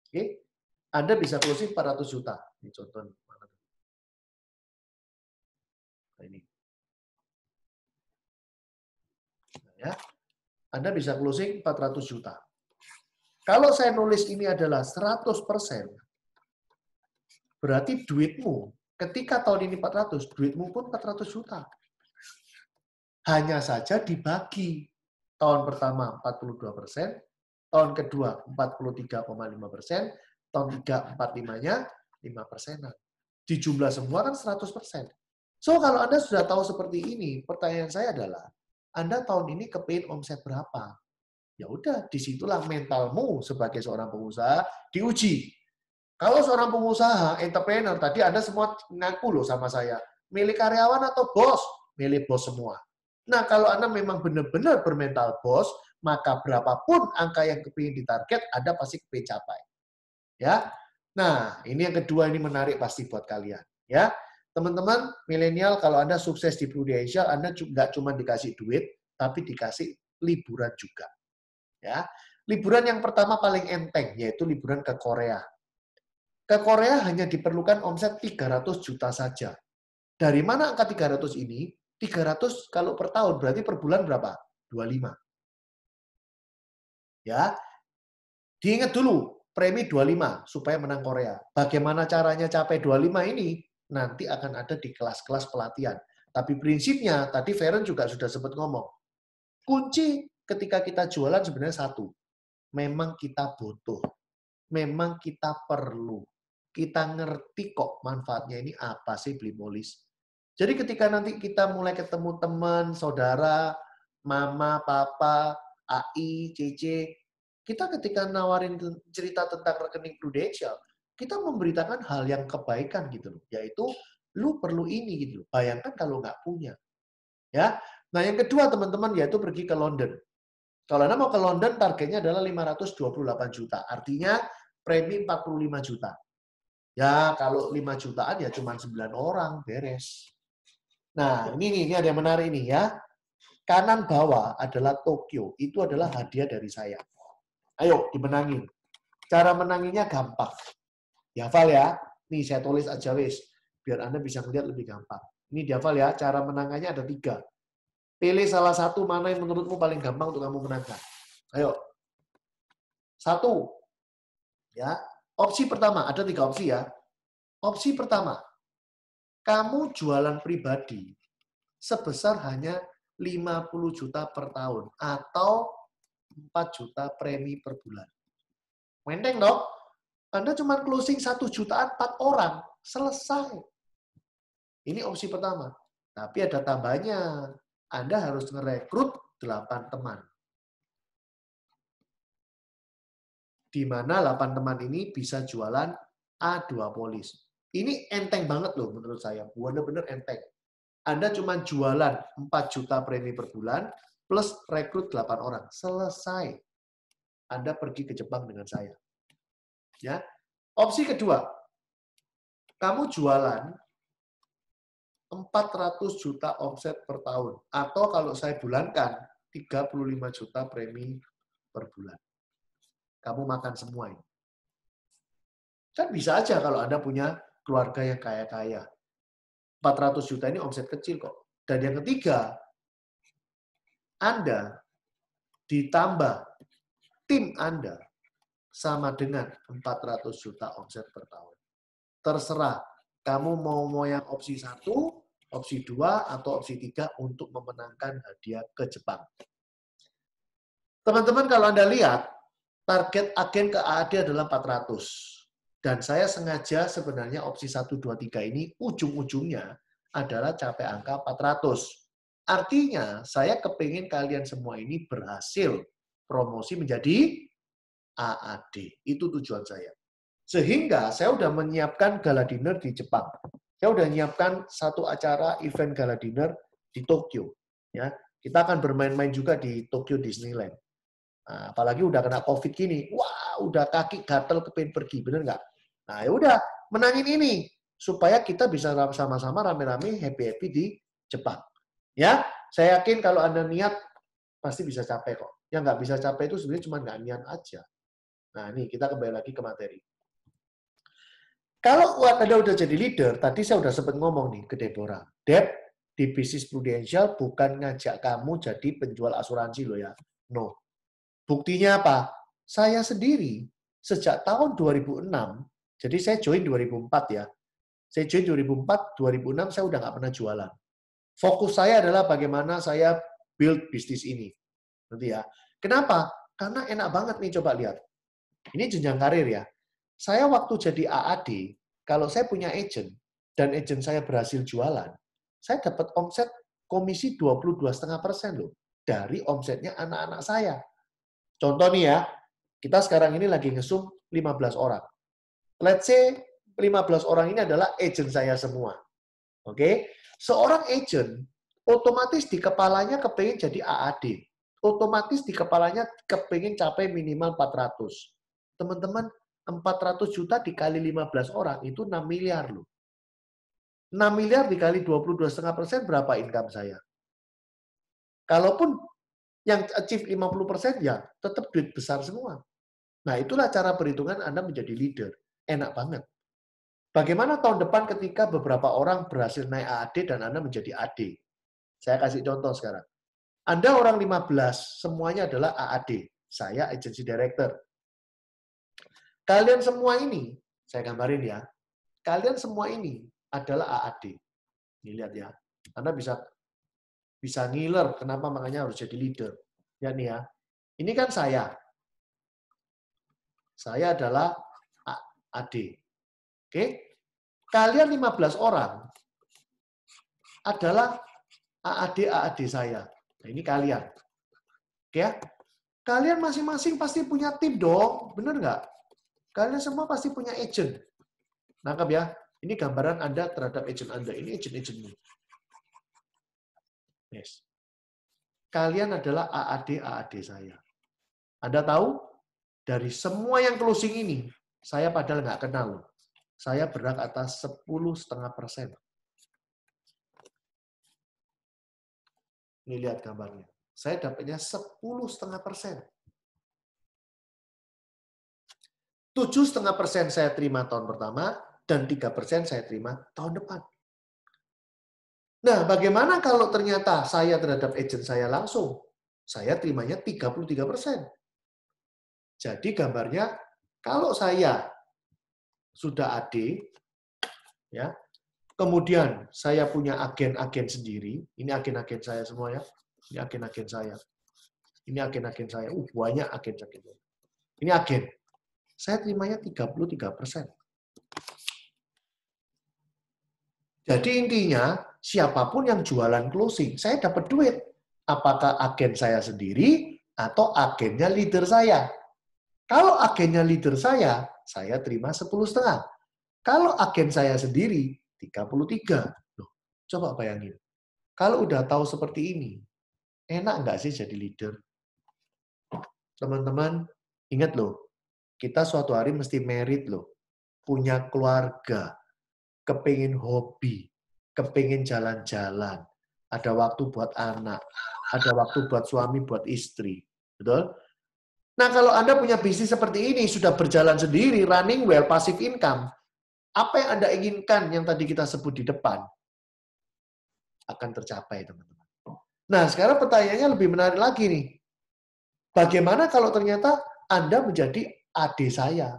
oke. Anda bisa closing 400 juta. Ini contoh mana? Nah, ini. Nah, ya. Anda bisa closing 400 juta. Kalau saya nulis ini adalah 100%, berarti duitmu ketika tahun ini 400, duitmu pun 400 juta. Hanya saja dibagi. Tahun pertama 42%, tahun kedua 43,5%, tahun 3, 4, 5-nya 5%. Dijumlah semua kan 100%. So, kalau Anda sudah tahu seperti ini, pertanyaan saya adalah, Anda tahun ini kepingin omset berapa? Ya udah, disitulah mentalmu sebagai seorang pengusaha diuji. Kalau seorang pengusaha, entrepreneur, tadi Anda semua ngaku loh sama saya, milih karyawan atau bos? Milih bos semua. Nah, kalau Anda memang benar-benar bermental bos, maka berapapun angka yang kepingin ditarget, Anda pasti kepingin capai. Ya. Nah, ini yang kedua, ini menarik pasti buat kalian. Ya, teman-teman milenial, kalau Anda sukses di Prudential, Anda nggak cuma dikasih duit, tapi dikasih liburan juga. Ya, liburan yang pertama paling enteng, yaitu liburan ke Korea. Ke Korea hanya diperlukan omset 300 juta saja. Dari mana angka 300 ini? 300 kalau per tahun, berarti per bulan berapa? 25. Ya, diingat dulu, premi 25 supaya menang Korea. Bagaimana caranya capai 25 ini? Nanti akan ada di kelas-kelas pelatihan. Tapi prinsipnya, tadi Feren juga sudah sempat ngomong, kunci ketika kita jualan sebenarnya satu, memang kita butuh, memang kita perlu, kita ngerti kok manfaatnya ini apa sih beli molis. Jadi ketika nanti kita mulai ketemu teman, saudara, mama, papa, AI, CC, kita ketika nawarin cerita tentang rekening Prudential, kita memberitakan hal yang kebaikan gitu loh, yaitu lu perlu ini gitu loh. Bayangkan kalau nggak punya. Ya. Nah, yang kedua teman-teman yaitu pergi ke London. Kalau Anda mau ke London targetnya adalah 528 juta. Artinya premi 45 juta. Ya, kalau 5 jutaan ya cuma 9 orang beres. Nah, ini ada yang menarik nih ya. Kanan bawah adalah Tokyo. Itu adalah hadiah dari saya. Ayo, dimenangin. Cara menanginya gampang. Dihafal ya. Nih, saya tulis aja wis. Biar Anda bisa melihat lebih gampang. Ini dihafal ya. Cara menangannya ada 3. Pilih salah satu mana yang menurutmu paling gampang untuk kamu menangkan. Ayo. 1. Ya. Opsi pertama. Ada 3 opsi ya. Opsi pertama. Kamu jualan pribadi sebesar hanya 50 juta per tahun atau 4 juta premi per bulan. Menteng dong? Anda cuma closing 1 jutaan 4 orang, selesai. Ini opsi pertama. Tapi ada tambahnya. Anda harus ngerekrut 8 teman. Di mana 8 teman ini bisa jualan A2 polis. Ini enteng banget loh menurut saya. Benar-benar enteng. Anda cuma jualan 4 juta premi per bulan, plus rekrut 8 orang. Selesai. Anda pergi ke Jepang dengan saya. Ya. Opsi kedua, kamu jualan 400 juta omset per tahun. Atau kalau saya bulankan, 35 juta premi per bulan. Kamu makan semua ini. Kan bisa aja kalau Anda punya keluarga yang kaya-kaya. 400 juta ini omset kecil kok. Dan yang ketiga, Anda ditambah tim Anda sama dengan 400 juta omset per tahun. Terserah, kamu mau yang opsi 1, opsi 2, atau opsi 3 untuk memenangkan hadiah ke Jepang. Teman-teman, kalau Anda lihat, target agen ke AAD adalah 400. Dan saya sengaja sebenarnya opsi 1, 2, 3 ini ujung-ujungnya adalah capai angka 400. Artinya, saya kepingin kalian semua ini berhasil promosi menjadi AAD. Itu tujuan saya. Sehingga saya udah menyiapkan gala dinner di Jepang. Saya udah menyiapkan satu acara event gala dinner di Tokyo. Ya, kita akan bermain-main juga di Tokyo Disneyland. Nah, apalagi udah kena COVID gini, wah udah kaki gatel kepingin pergi, bener nggak? Nah ya udah menangin ini supaya kita bisa sama-sama rame-rame happy-happy di Jepang. Ya, saya yakin kalau Anda niat pasti bisa capai kok. Yang nggak bisa capai itu sebenarnya cuma nggak niat aja. Nah ini kita kembali lagi ke materi. Kalau Anda udah jadi leader, tadi saya udah sempat ngomong nih ke Deborah, Deb, di bisnis Prudential bukan ngajak kamu jadi penjual asuransi loh ya. No. Buktinya apa? Saya sendiri sejak tahun 2006, jadi saya join 2004 ya. Saya join 2004, 2006 saya udah nggak pernah jualan. Fokus saya adalah bagaimana saya build bisnis ini. Nanti ya. Kenapa? Karena enak banget nih, coba lihat. Ini jenjang karir ya. Saya waktu jadi AAD, kalau saya punya agent dan agent saya berhasil jualan, saya dapat omset komisi 22,5% loh dari omsetnya anak-anak saya. Contoh nih ya, kita sekarang ini lagi ngesum 15 orang. Let's say 15 orang ini adalah agent saya semua. Oke? Seorang agent otomatis di kepalanya kepingin jadi AAD. Otomatis di kepalanya kepingin capai minimal 400. Teman-teman, 400 juta dikali 15 orang itu 6 miliar loh. 6 miliar dikali 22,5% berapa income saya? Kalaupun yang achieve 50% ya tetap duit besar semua. Nah, itulah cara perhitungan Anda menjadi leader. Enak banget. Bagaimana tahun depan ketika beberapa orang berhasil naik AAD dan Anda menjadi AD? Saya kasih contoh sekarang. Anda orang 15, semuanya adalah AAD. Saya agency director. Kalian semua ini, saya gambarin ya, kalian semua ini adalah AAD. Ini lihat ya. Anda bisa ngiler kenapa makanya harus jadi leader. Ya nih ya. Ini kan saya. Saya adalah AD. Oke? Kalian 15 orang adalah AAD saya. Nah, ini kalian. Oke ya? Kalian masing-masing pasti punya tim dong. Bener nggak? Kalian semua pasti punya agent. Nangkap ya? Ini gambaran Anda terhadap agent Anda. Ini agent-agentmu. Yes. Kalian adalah AAD saya. Anda tahu? Dari semua yang closing ini, saya padahal nggak kenal. Saya berhak atas 10,5%. Ini lihat gambarnya. Saya dapatnya 10,5%. 7,5% saya terima tahun pertama, dan 3% saya terima tahun depan. Nah, bagaimana kalau ternyata saya terhadap agent saya langsung? Saya terimanya 33%. Jadi gambarnya, kalau saya sudah AD, ya, kemudian saya punya agen-agen sendiri, ini agen-agen saya semua ya, ini agen-agen saya, ini agen-agen saya, banyak agen-agen. Ini agen, saya terimanya 33%. Jadi intinya, siapapun yang jualan closing, saya dapat duit. Apakah agen saya sendiri, atau agennya leader saya. Kalau agennya leader saya terima 10,5. Kalau agen saya sendiri, 33. Loh, coba bayangin. Kalau udah tahu seperti ini, enak nggak sih jadi leader? Teman-teman, ingat loh, kita suatu hari mesti married loh. Punya keluarga, kepingin hobi, kepingin jalan-jalan, ada waktu buat anak, ada waktu buat suami, buat istri. Betul? Nah, kalau Anda punya bisnis seperti ini, sudah berjalan sendiri, running well, passive income, apa yang Anda inginkan yang tadi kita sebut di depan akan tercapai, teman-teman. Nah, sekarang pertanyaannya lebih menarik lagi nih. Bagaimana kalau ternyata Anda menjadi adik saya?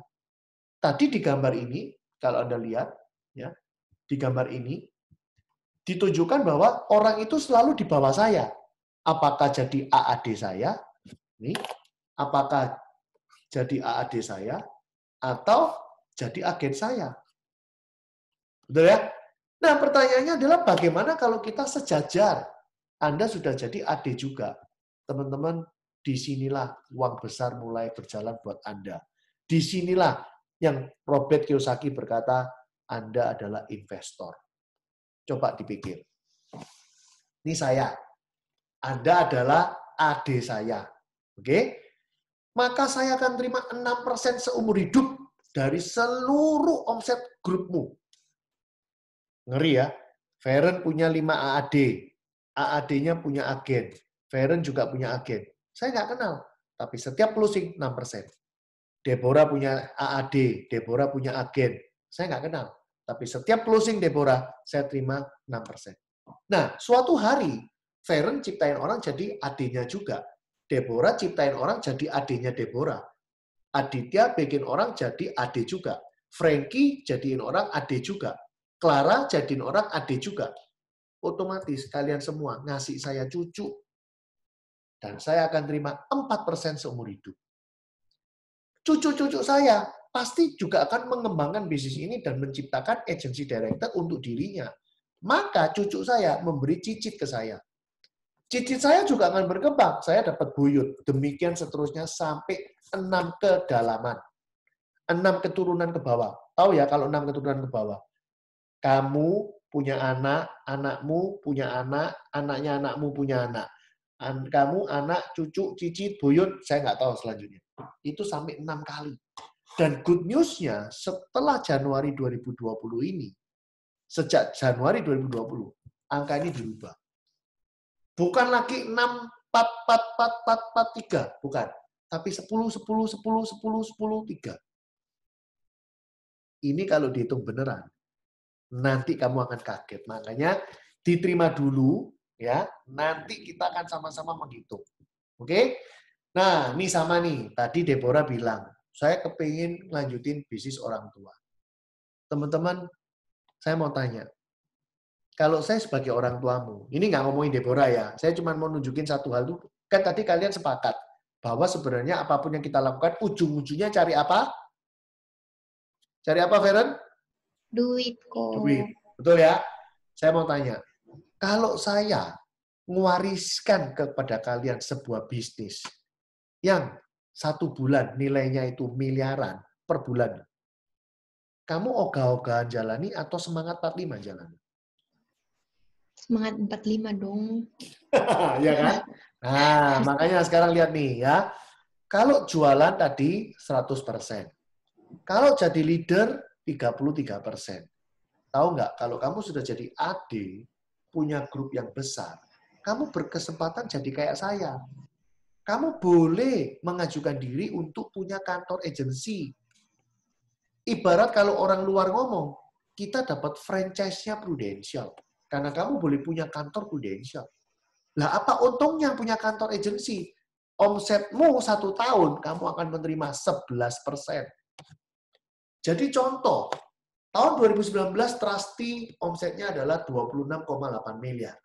Tadi di gambar ini, kalau Anda lihat, ya, di gambar ini, ditunjukkan bahwa orang itu selalu di bawah saya. Apakah jadi AAD saya? Nih, apakah jadi AAD saya? Atau jadi agen saya? Betul ya? Nah, pertanyaannya adalah bagaimana kalau kita sejajar? Anda sudah jadi AD juga. Teman-teman, disinilah uang besar mulai berjalan buat Anda. Disinilah yang Robert Kiyosaki berkata, Anda adalah investor. Coba dipikir. Ini saya. Anda adalah AD saya. Oke? Maka saya akan terima 6% seumur hidup dari seluruh omset grupmu. Ngeri ya. Feren punya 5 AAD. AAD-nya punya agen. Feren juga punya agen. Saya nggak kenal. Tapi setiap closing 6%. Deborah punya AAD. Deborah punya agen. Saya nggak kenal. Tapi setiap closing Deborah, saya terima 6%. Nah, suatu hari, Feren ciptain orang jadi AD-nya juga. Deborah ciptain orang jadi AD-nya Deborah. Aditya bikin orang jadi AD juga. Frankie jadiin orang AD juga. Clara jadiin orang AD juga. Otomatis kalian semua ngasih saya cucu. Dan saya akan terima 4% seumur hidup. Cucu-cucu saya pasti juga akan mengembangkan bisnis ini dan menciptakan agency director untuk dirinya. Maka cucu saya memberi cicit ke saya. Cicit saya juga akan berkembang. Saya dapat buyut. Demikian seterusnya sampai 6 kedalaman. 6 keturunan ke bawah. Tahu ya kalau 6 keturunan ke bawah. Kamu punya anak, anakmu punya anak, anaknya anakmu punya anak. Kamu, anak, cucu, cicit, buyut, saya nggak tahu selanjutnya. Itu sampai 6 kali. Dan good news-nya, setelah Januari 2020 ini, sejak Januari 2020, angka ini dirubah. Bukan lagi 6, 4, 4, 4, 4, 4, 3. Bukan. Tapi 10, 10, 10, 10, 10, 3. Ini kalau dihitung beneran, nanti kamu akan kaget. Makanya diterima dulu, ya. Nanti kita akan sama-sama menghitung. Oke? Nah, ini sama nih. Tadi Deborah bilang, saya kepingin lanjutin bisnis orang tua. Teman-teman, saya mau tanya. Kalau saya sebagai orang tuamu, ini nggak ngomongin Deborah ya, saya cuma mau nunjukin satu hal tuh. Kan tadi kalian sepakat bahwa sebenarnya apapun yang kita lakukan, ujung-ujungnya cari apa? Cari apa, Feren? Duit kok. Duit. Betul ya? Saya mau tanya, kalau saya mewariskan kepada kalian sebuah bisnis yang 1 bulan nilainya itu miliaran per bulan, kamu ogah-ogahan jalani atau semangat 45 jalani? Semangat 45 dong. Ya kan? Nah, makanya sekarang lihat nih ya. Kalau jualan tadi 100%. Kalau jadi leader 33%. Tahu nggak, kalau kamu sudah jadi AD, punya grup yang besar, kamu berkesempatan jadi kayak saya. Kamu boleh mengajukan diri untuk punya kantor agensi. Ibarat kalau orang luar ngomong, kita dapat franchise-nya Prudential. Karena kamu boleh punya kantor Prudential. Lah apa untungnya punya kantor agensi? Omsetmu 1 tahun, kamu akan menerima 11%. Jadi contoh, tahun 2019 Trusty omsetnya adalah 26,8 miliar.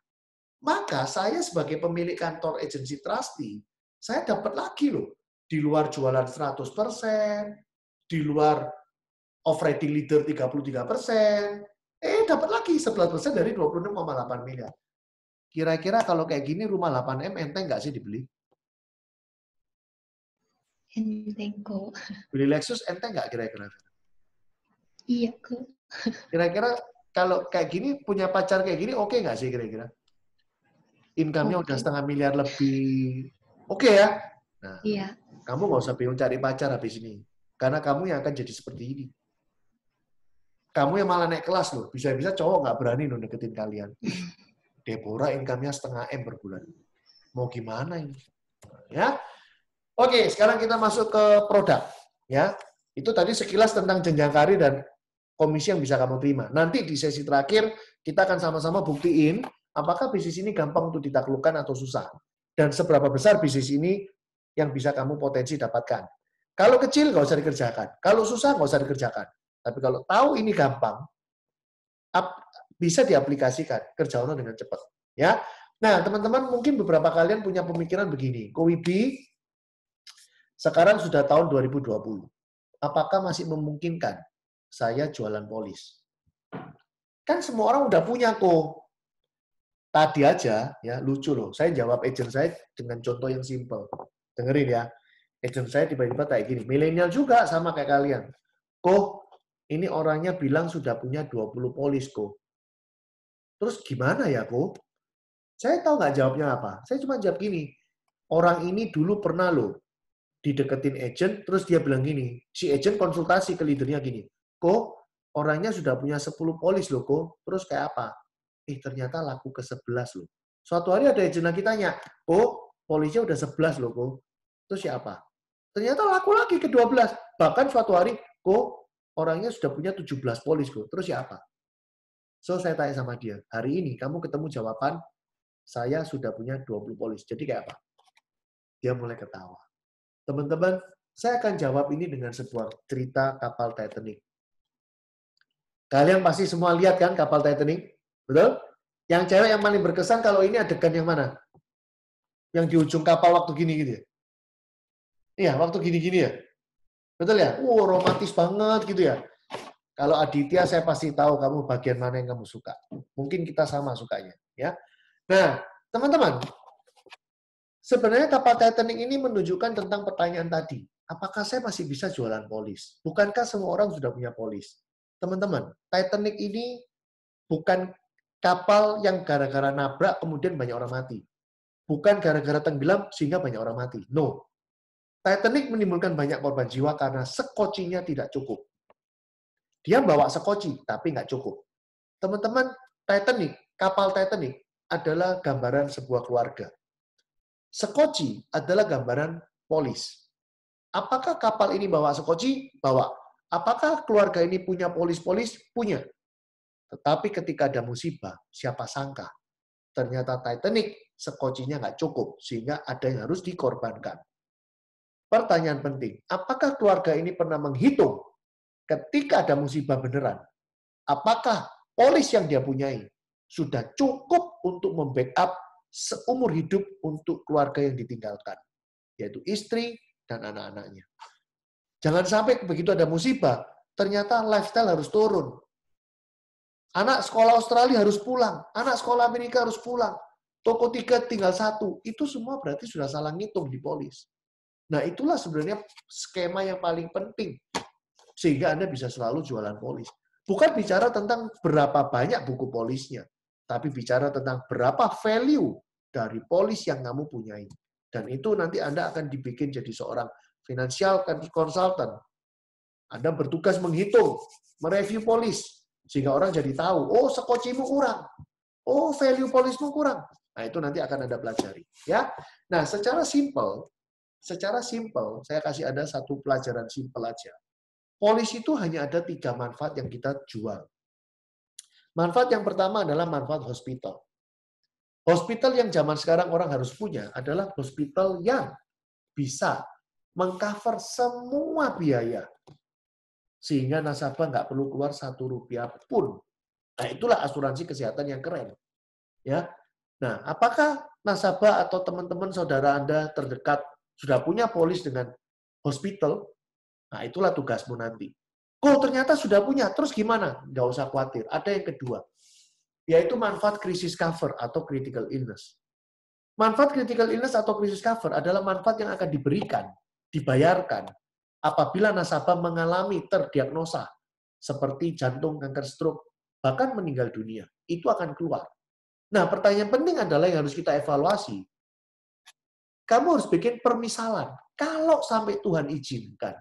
Maka saya sebagai pemilik kantor agensi Trusty, saya dapat lagi loh. Di luar jualan 100%, di luar operating leader 33%, dapat lagi 11% dari 26,8 miliar. Kira-kira kalau kayak gini rumah 8M enteng nggak sih dibeli? Enteng kok. Beli Lexus enteng nggak kira-kira? Iya kok. Kira-kira kalau kayak gini, punya pacar kayak gini, oke nggak sih kira-kira? Income-nya udah 1,5 miliar lebih. Oke ya? Nah, Iya. kamu nggak usah bingung cari pacar habis ini. Karena kamu yang akan jadi seperti ini. Kamu yang malah naik kelas loh. Bisa-bisa cowok nggak berani loh deketin kalian. Deborah income-nya 0,5 M per bulan. Mau gimana ini? Ya. Oke, sekarang kita masuk ke produk. Ya, itu tadi sekilas tentang jenjang karir dan komisi yang bisa kamu terima. Nanti di sesi terakhir kita akan sama-sama buktiin apakah bisnis ini gampang untuk ditaklukkan atau susah. Dan seberapa besar bisnis ini yang bisa kamu potensi dapatkan. Kalau kecil nggak usah dikerjakan. Kalau susah nggak usah dikerjakan. Tapi kalau tahu ini gampang, bisa diaplikasikan. Kerjakan dengan cepat. Ya. Nah, teman-teman mungkin beberapa kalian punya pemikiran begini. Ko Wibi, sekarang sudah tahun 2020. Apakah masih memungkinkan saya jualan polis? Kan semua orang udah punya kok. Tadi aja, ya lucu loh. Saya jawab agent saya dengan contoh yang simple. Dengerin ya. Agent saya tiba-tiba kayak gini. Milenial juga sama kayak kalian. Kok, ini orangnya bilang sudah punya 20 polis kok. Terus gimana ya kok? Saya tahu nggak jawabnya apa. Saya cuma jawab gini. Orang ini dulu pernah loh dideketin agent, terus dia bilang gini, si agent konsultasi ke leadernya gini, kok orangnya sudah punya 10 polis loh kok, terus kayak apa? Ternyata laku ke 11 loh. Suatu hari ada agent lagi tanya, kok polisnya udah 11 loh kok, terus siapa? Ternyata laku lagi ke 12. Bahkan suatu hari, kok orangnya sudah punya 17 polis kok, terus siapa? So saya tanya sama dia, hari ini kamu ketemu jawaban, saya sudah punya 20 polis. Jadi kayak apa? Dia mulai ketawa. Teman-teman, saya akan jawab ini dengan sebuah cerita kapal Titanic. Kalian pasti semua lihat kan kapal Titanic? Betul? Yang cewek yang paling berkesan kalau ini adegan yang mana? Yang di ujung kapal waktu gini gitu ya? Iya, waktu gini-gini ya? Betul ya? Romantis banget gitu ya? Kalau Aditya, saya pasti tahu kamu bagian mana yang kamu suka. Mungkin kita sama sukanya. Ya. Nah, teman-teman, sebenarnya kapal Titanic ini menunjukkan tentang pertanyaan tadi. Apakah saya masih bisa jualan polis? Bukankah semua orang sudah punya polis? Teman-teman, Titanic ini bukan kapal yang gara-gara nabrak kemudian banyak orang mati. Bukan gara-gara tenggelam sehingga banyak orang mati. No. Titanic menimbulkan banyak korban jiwa karena sekocinya tidak cukup. Dia bawa sekoci, tapi nggak cukup. Teman-teman, Titanic, kapal Titanic adalah gambaran sebuah keluarga. Sekoci adalah gambaran polis. Apakah kapal ini bawa sekoci? Bawa. Apakah keluarga ini punya polis-polis? Punya. Tetapi ketika ada musibah, siapa sangka? Ternyata Titanic, sekocinya nggak cukup, sehingga ada yang harus dikorbankan. Pertanyaan penting, apakah keluarga ini pernah menghitung ketika ada musibah beneran, apakah polis yang dia punyai sudah cukup untuk membackup seumur hidup untuk keluarga yang ditinggalkan, yaitu istri dan anak-anaknya. Jangan sampai begitu ada musibah, ternyata lifestyle harus turun. Anak sekolah Australia harus pulang, anak sekolah Amerika harus pulang, toko tiket tinggal satu, itu semua berarti sudah salah ngitung di polis. Nah, itulah sebenarnya skema yang paling penting, sehingga Anda bisa selalu jualan polis. Bukan bicara tentang berapa banyak buku polisnya, tapi bicara tentang berapa value dari polis yang kamu punyai. Dan itu nanti Anda akan dibikin jadi seorang financial consultant. Anda bertugas menghitung, mereview polis, sehingga orang jadi tahu, oh sekocimu kurang, oh value polismu kurang. Nah itu nanti akan Anda pelajari. Ya. Nah secara simple, saya kasih Anda satu pelajaran simple aja. Polis itu hanya ada 3 manfaat yang kita jual. Manfaat yang pertama adalah manfaat hospital. Hospital yang zaman sekarang orang harus punya adalah hospital yang bisa mengcover semua biaya. Sehingga nasabah nggak perlu keluar 1 rupiah pun. Nah itulah asuransi kesehatan yang keren. Ya. Nah, apakah nasabah atau teman-teman saudara Anda terdekat sudah punya polis dengan hospital? Nah, itulah tugasmu nanti. Kok ternyata sudah punya, terus gimana? Nggak usah khawatir. Ada yang kedua, yaitu manfaat krisis cover atau critical illness. Manfaat critical illness atau krisis cover adalah manfaat yang akan diberikan, dibayarkan, apabila nasabah mengalami terdiagnosa, seperti jantung, kanker, stroke, bahkan meninggal dunia. Itu akan keluar. Nah, pertanyaan penting adalah yang harus kita evaluasi. Kamu harus bikin permisalan. Kalau sampai Tuhan izinkan,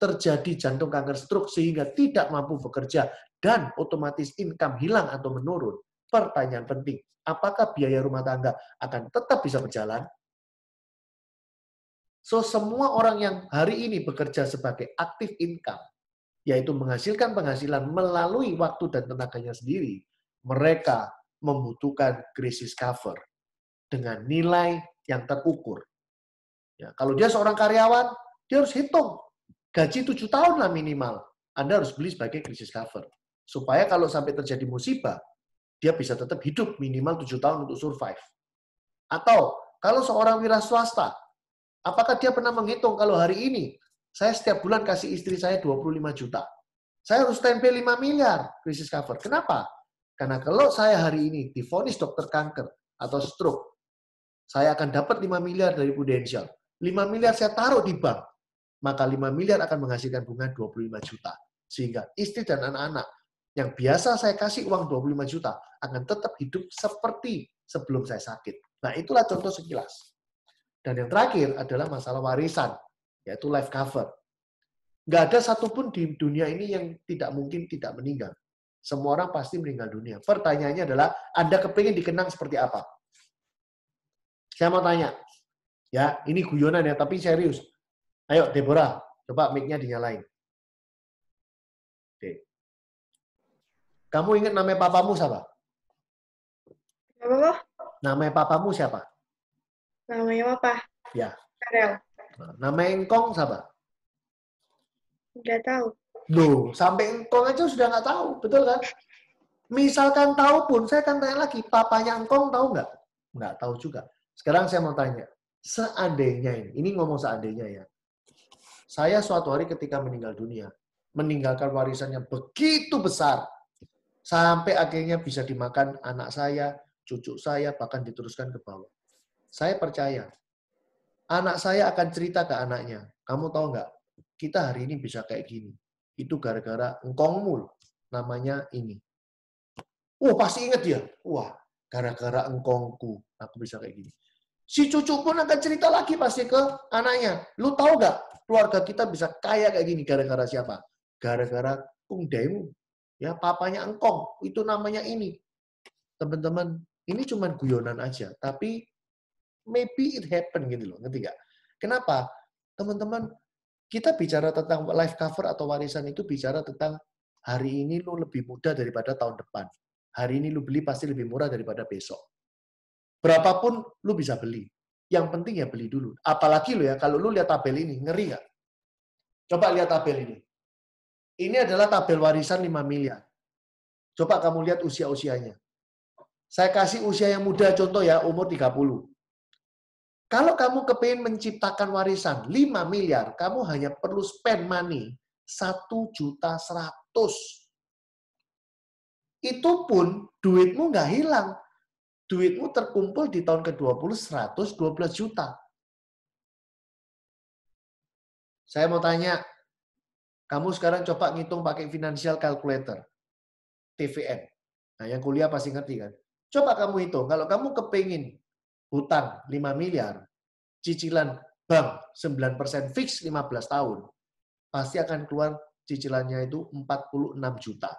terjadi jantung, kanker, stroke sehingga tidak mampu bekerja dan otomatis income hilang atau menurun. Pertanyaan penting, apakah biaya rumah tangga akan tetap bisa berjalan? So, semua orang yang hari ini bekerja sebagai active income, yaitu menghasilkan penghasilan melalui waktu dan tenaganya sendiri, mereka membutuhkan krisis cover dengan nilai yang terukur. Ya, kalau dia seorang karyawan, dia harus hitung gaji 7 tahun lah minimal. Anda harus beli sebagai krisis cover. Supaya kalau sampai terjadi musibah, dia bisa tetap hidup minimal 7 tahun untuk survive. Atau kalau seorang wira swasta, apakah dia pernah menghitung kalau hari ini saya setiap bulan kasih istri saya 25 juta. Saya harus standby 5 miliar krisis cover. Kenapa? Karena kalau saya hari ini divonis dokter kanker atau stroke, saya akan dapat 5 miliar dari Prudential. 5 miliar saya taruh di bank. Maka 5 miliar akan menghasilkan bunga 25 juta. Sehingga istri dan anak-anak yang biasa saya kasih uang 25 juta akan tetap hidup seperti sebelum saya sakit. Nah, itulah contoh sekilas. Dan yang terakhir adalah masalah warisan, yaitu life cover. Nggak ada satupun di dunia ini yang tidak mungkin tidak meninggal. Semua orang pasti meninggal dunia. Pertanyaannya adalah, Anda kepingin dikenang seperti apa? Saya mau tanya. Ya, ini guyonan ya, tapi serius. Ayo, Deborah, coba mic-nya dinyalain. Oke. Kamu ingat nama papamu siapa? Apa? Nama papamu siapa? Namanya apa? Ya. Karel. Nama engkong siapa? Udah tahu. Loh, sampai engkong aja sudah nggak tahu, betul kan? Misalkan tahu pun, saya akan tanya lagi, papanya engkong tahu nggak? Nggak tahu juga. Sekarang saya mau tanya, seandainya ini ngomong seandainya ya, saya suatu hari ketika meninggal dunia, meninggalkan warisan yang begitu besar, sampai akhirnya bisa dimakan anak saya, cucu saya, bahkan diteruskan ke bawah. Saya percaya, anak saya akan cerita ke anaknya, kamu tahu nggak, kita hari ini bisa kayak gini. Itu gara-gara engkongmu, namanya ini. Oh, pasti ingat dia. Wah, gara-gara engkongku, aku bisa kayak gini. Si cucu pun akan cerita lagi pasti ke anaknya. Lu tahu nggak, keluarga kita bisa kaya kayak gini gara-gara siapa? Gara-gara Kung Demu. Ya, papanya engkong. Itu namanya ini. Teman-teman, ini cuma guyonan aja. Tapi maybe it happen gitu loh. Ngerti nggak? Kenapa? Teman-teman, kita bicara tentang life cover atau warisan itu bicara tentang hari ini lu lebih mudah daripada tahun depan. Hari ini lu beli pasti lebih murah daripada besok. Berapapun lu bisa beli. Yang penting ya beli dulu. Apalagi lu ya, kalau lu lihat tabel ini, ngeri nggak? Coba lihat tabel ini. Ini adalah tabel warisan 5 miliar. Coba kamu lihat usia-usianya. Saya kasih usia yang muda contoh ya, umur 30. Kalau kamu kepingin menciptakan warisan 5 miliar, kamu hanya perlu spend money 1.100.000. Itu pun duitmu nggak hilang. Duitmu terkumpul di tahun ke-20 112 juta. Saya mau tanya, kamu sekarang coba ngitung pakai financial calculator, TVN. Nah, yang kuliah pasti ngerti kan? Coba kamu hitung, kalau kamu kepingin hutang 5 miliar, cicilan bank 9% fix 15 tahun, pasti akan keluar cicilannya itu 46 juta.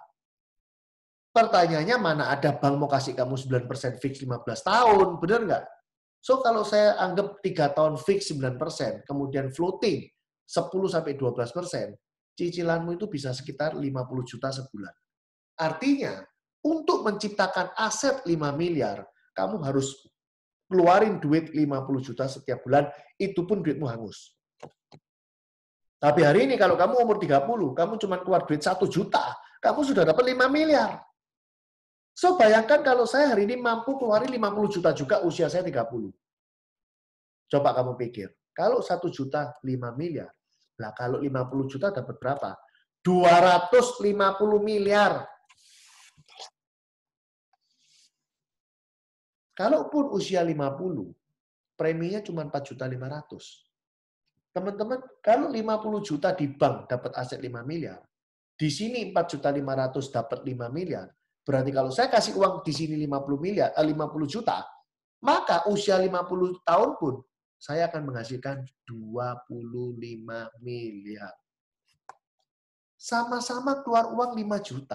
Pertanyaannya, mana ada bank mau kasih kamu 9% fix 15 tahun, benar nggak? So, kalau saya anggap 3 tahun fix 9%, kemudian floating 10-12%, cicilanmu itu bisa sekitar 50 juta sebulan. Artinya, untuk menciptakan aset 5 miliar, kamu harus keluarin duit 50 juta setiap bulan, itu pun duitmu hangus. Tapi hari ini kalau kamu umur 30, kamu cuma keluar duit 1 juta, kamu sudah dapat 5 miliar. So, bayangkan kalau saya hari ini mampu keluarin 50 juta juga usia saya 30. Coba kamu pikir, kalau 1 juta 5 miliar, lah kalau 50 juta dapat berapa? 250 miliar. Kalaupun usia 50, preminya cuma 4.500.000. Teman-teman, kalau 50 juta di bank dapat aset 5 miliar, di sini 4.500.000 dapat 5 miliar, berarti kalau saya kasih uang di sini 50 juta, maka usia 50 tahun pun saya akan menghasilkan 25 miliar. Sama-sama keluar uang 50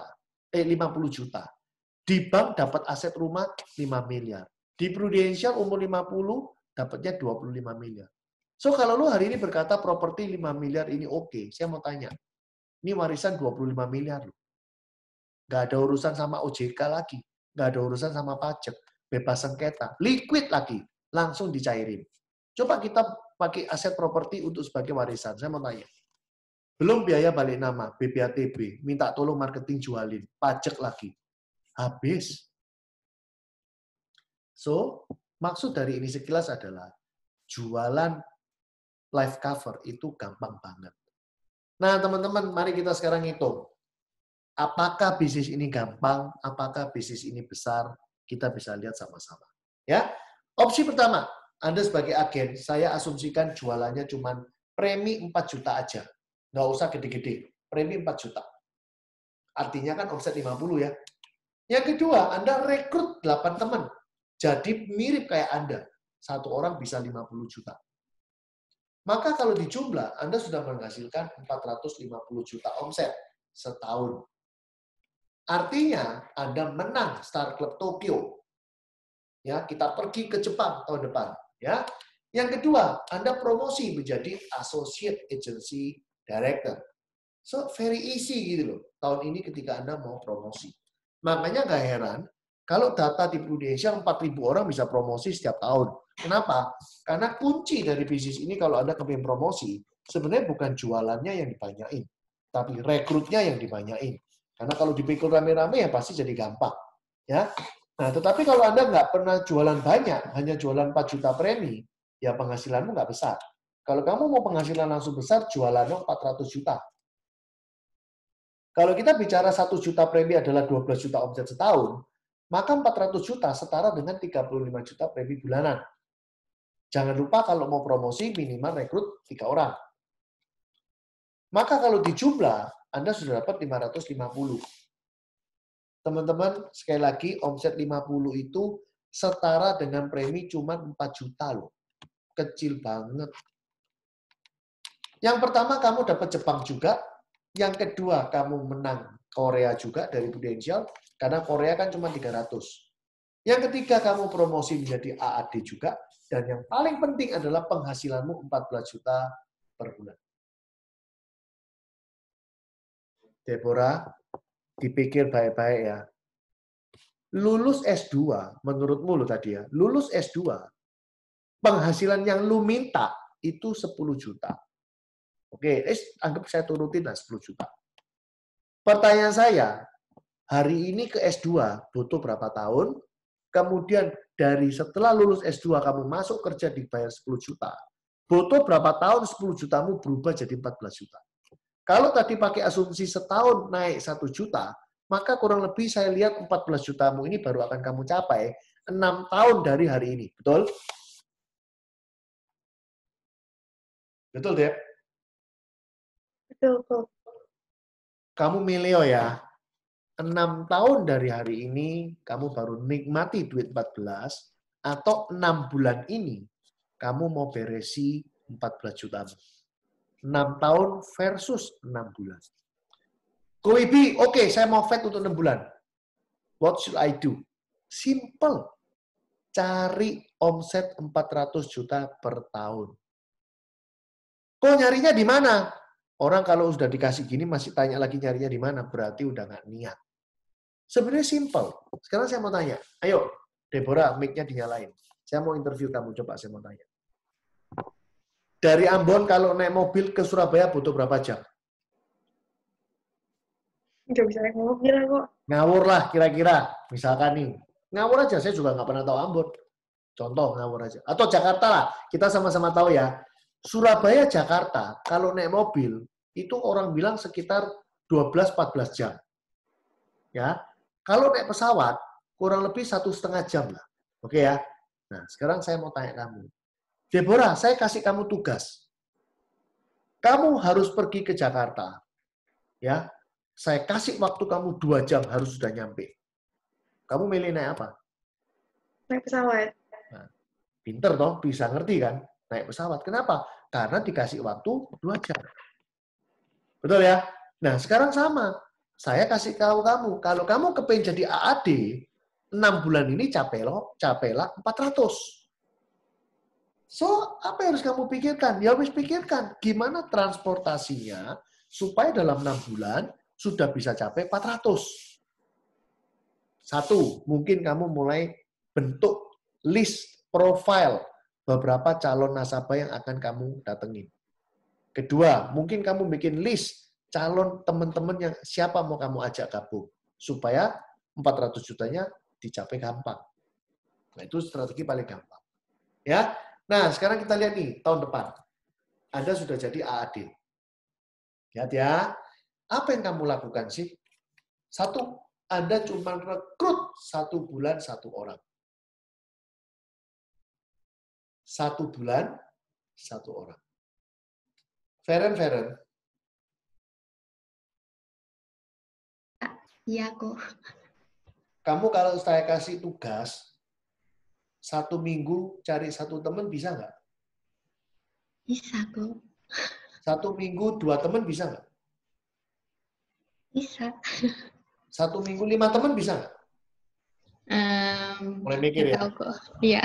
juta. Di bank dapat aset rumah 5 miliar. Di Prudential umur 50 dapatnya 25 miliar. So kalau lu hari ini berkata properti 5 miliar ini oke, saya mau tanya. Ini warisan 25 miliar loh. Nggak ada urusan sama OJK lagi. Nggak ada urusan sama pajak. Bebas sengketa. Liquid lagi. Langsung dicairin. Coba kita pakai aset properti untuk sebagai warisan. Saya mau tanya. Belum biaya balik nama, BPATB. Minta tolong marketing jualin. Pajak lagi. Habis. So, maksud dari ini sekilas adalah jualan life cover itu gampang banget. Nah, teman-teman, mari kita sekarang hitung. Apakah bisnis ini gampang? Apakah bisnis ini besar? Kita bisa lihat sama-sama. Ya, opsi pertama, Anda sebagai agen, saya asumsikan jualannya cuma premi 4 juta aja. Nggak usah gede-gede. Premi 4 juta. Artinya kan omset 50 ya. Yang kedua, Anda rekrut 8 teman. Jadi mirip kayak Anda. Satu orang bisa 50 juta. Maka kalau dijumlah, Anda sudah menghasilkan 450 juta omset setahun. Artinya, Anda menang Star Club Tokyo. Ya, kita pergi ke Jepang tahun depan. Ya. Yang kedua, Anda promosi menjadi Associate Agency Director. So, very easy gitu loh. Tahun ini ketika Anda mau promosi. Makanya nggak heran, kalau data di Prudential 4.000 orang bisa promosi setiap tahun. Kenapa? Karena kunci dari bisnis ini kalau Anda kepingin promosi, sebenarnya bukan jualannya yang dibanyain, tapi rekrutnya yang dibanyain. Karena kalau dipikul rame-rame ya pasti jadi gampang. Ya. Nah, tetapi kalau Anda nggak pernah jualan banyak, hanya jualan 4 juta premi, ya penghasilanmu nggak besar. Kalau kamu mau penghasilan langsung besar, jualanmu 400 juta. Kalau kita bicara 1 juta premi adalah 12 juta omset setahun, maka 400 juta setara dengan 35 juta premi bulanan. Jangan lupa kalau mau promosi minimal rekrut 3 orang. Maka kalau dijumlah, Anda sudah dapat 550. Teman-teman, sekali lagi omset 50 itu setara dengan premi cuma 4 juta loh. Kecil banget. Yang pertama kamu dapat Jepang juga, yang kedua kamu menang Korea juga dari Prudential, karena Korea kan cuma 300. Yang ketiga kamu promosi menjadi AAD juga, dan yang paling penting adalah penghasilanmu 14 juta per bulan. Deborah, dipikir baik-baik ya. Lulus S2, menurutmu lo tadi ya, lulus S2, penghasilan yang lu minta itu 10 juta. Oke, anggap saya turutin lah 10 juta. Pertanyaan saya, hari ini ke S2 butuh berapa tahun? Kemudian dari setelah lulus S2 kamu masuk kerja dibayar 10 juta. Butuh berapa tahun 10 jutamu berubah jadi 14 juta. Kalau tadi pakai asumsi setahun naik 1 juta, maka kurang lebih saya lihat 14 jutamu ini baru akan kamu capai 6 tahun dari hari ini. Betul? Betul, Dep? Betul, kok. Kamu mileo ya. 6 tahun dari hari ini, kamu baru nikmati duit 14, atau 6 bulan ini, kamu mau beresi 14 juta. 6 tahun versus 6 bulan. Koibi, oke, saya mau vet untuk 6 bulan. What should I do? Simple. Cari omset 400 juta per tahun. Kok nyarinya di mana? Orang kalau sudah dikasih gini masih tanya lagi nyarinya di mana, berarti udah nggak niat. Sebenarnya simple. Sekarang saya mau tanya, ayo Deborah, mic-nya dinyalain. Saya mau interview kamu, coba saya mau tanya. Dari Ambon kalau naik mobil ke Surabaya butuh berapa jam? Nggak bisa naik mobil lah kok. Ngawur lah kira-kira. Misalkan nih, ngawur aja, saya juga nggak pernah tahu Ambon. Contoh ngawur aja. Atau Jakarta lah, kita sama-sama tahu ya. Surabaya, Jakarta, kalau naik mobil, itu orang bilang sekitar 12-14 jam. Ya, kalau naik pesawat, kurang lebih 1,5 jam lah. Oke ya? Nah, sekarang saya mau tanya kamu. Deborah, saya kasih kamu tugas. Kamu harus pergi ke Jakarta. Ya, saya kasih waktu kamu 2 jam harus sudah nyampe. Kamu milih naik apa? Naik pesawat. Nah, pinter toh, bisa ngerti kan? Naik pesawat. Kenapa? Karena dikasih waktu 2 jam. Betul ya? Nah, sekarang sama. Saya kasih tahu kamu, kalau kamu kepengen jadi AAD, 6 bulan ini capailah 400. So, apa yang harus kamu pikirkan? Ya harus pikirkan gimana transportasinya supaya dalam 6 bulan sudah bisa capai 400. Satu, mungkin kamu mulai bentuk list profile beberapa calon nasabah yang akan kamu datengin. Kedua, mungkin kamu bikin list calon teman-teman yang siapa mau kamu ajak gabung supaya 400 jutanya dicapai gampang. Nah, itu strategi paling gampang. Ya. Nah, sekarang kita lihat nih tahun depan. Anda sudah jadi AAD. Lihat ya. Apa yang kamu lakukan sih? Satu, Anda cuma rekrut 1 bulan 1 orang. 1 bulan 1 orang. Feren. Iya kok. Kamu kalau saya kasih tugas, 1 minggu cari 1 teman bisa nggak? Bisa kok. 1 minggu 2 teman bisa nggak? Bisa. 1 minggu 5 teman bisa nggak? Mulai mikir ya. Tahu kok. Iya.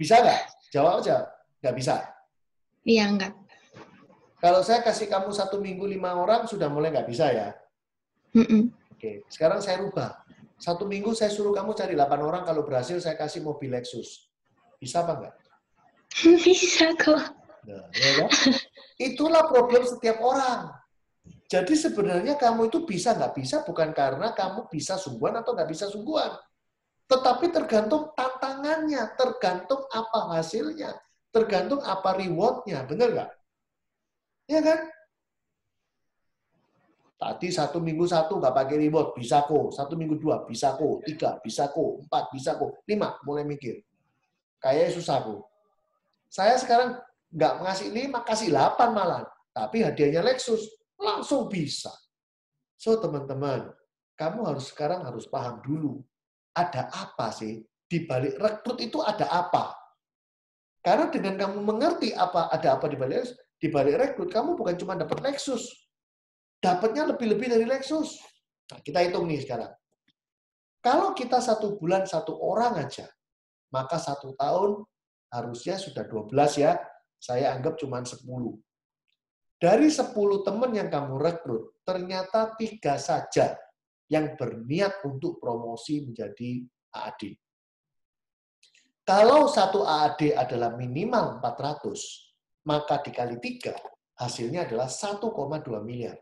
Bisa nggak? Jawab aja. Nggak bisa. Iya enggak. Kalau saya kasih kamu 1 minggu 5 orang, sudah mulai nggak bisa ya? Oke, sekarang saya rubah. 1 minggu saya suruh kamu cari 8 orang, kalau berhasil saya kasih mobil Lexus. Bisa apa enggak? Bisa kok. Nah, ya kan? Itulah problem setiap orang. Jadi sebenarnya kamu itu bisa nggak bisa bukan karena kamu bisa sungguhan atau nggak bisa sungguhan. Tetapi tergantung tantangannya, tergantung apa hasilnya, tergantung apa reward-nya. Benar nggak? Ya kan? Tadi 1 minggu 1 nggak pakai reward, bisa kok. 1 minggu 2, bisa kok. 3, bisa kok. 4, bisa kok. 5, mulai mikir. Kayaknya susah kok. Saya sekarang nggak ngasih 5, kasih 8 malah. Tapi hadiahnya Lexus, langsung bisa. So, teman-teman, kamu sekarang harus paham dulu. Ada apa sih? Di balik rekrut itu ada apa? Karena dengan kamu mengerti ada apa di balik rekrut, kamu bukan cuma dapat Lexus. Dapatnya lebih-lebih dari Lexus. Nah, kita hitung nih sekarang. Kalau kita 1 bulan 1 orang aja, maka 1 tahun harusnya sudah 12 ya. Saya anggap cuma 10. Dari 10 teman yang kamu rekrut, ternyata 3 saja yang berniat untuk promosi menjadi AAD. Kalau 1 AAD adalah minimal 400, maka dikali 3, hasilnya adalah 1,2 miliar.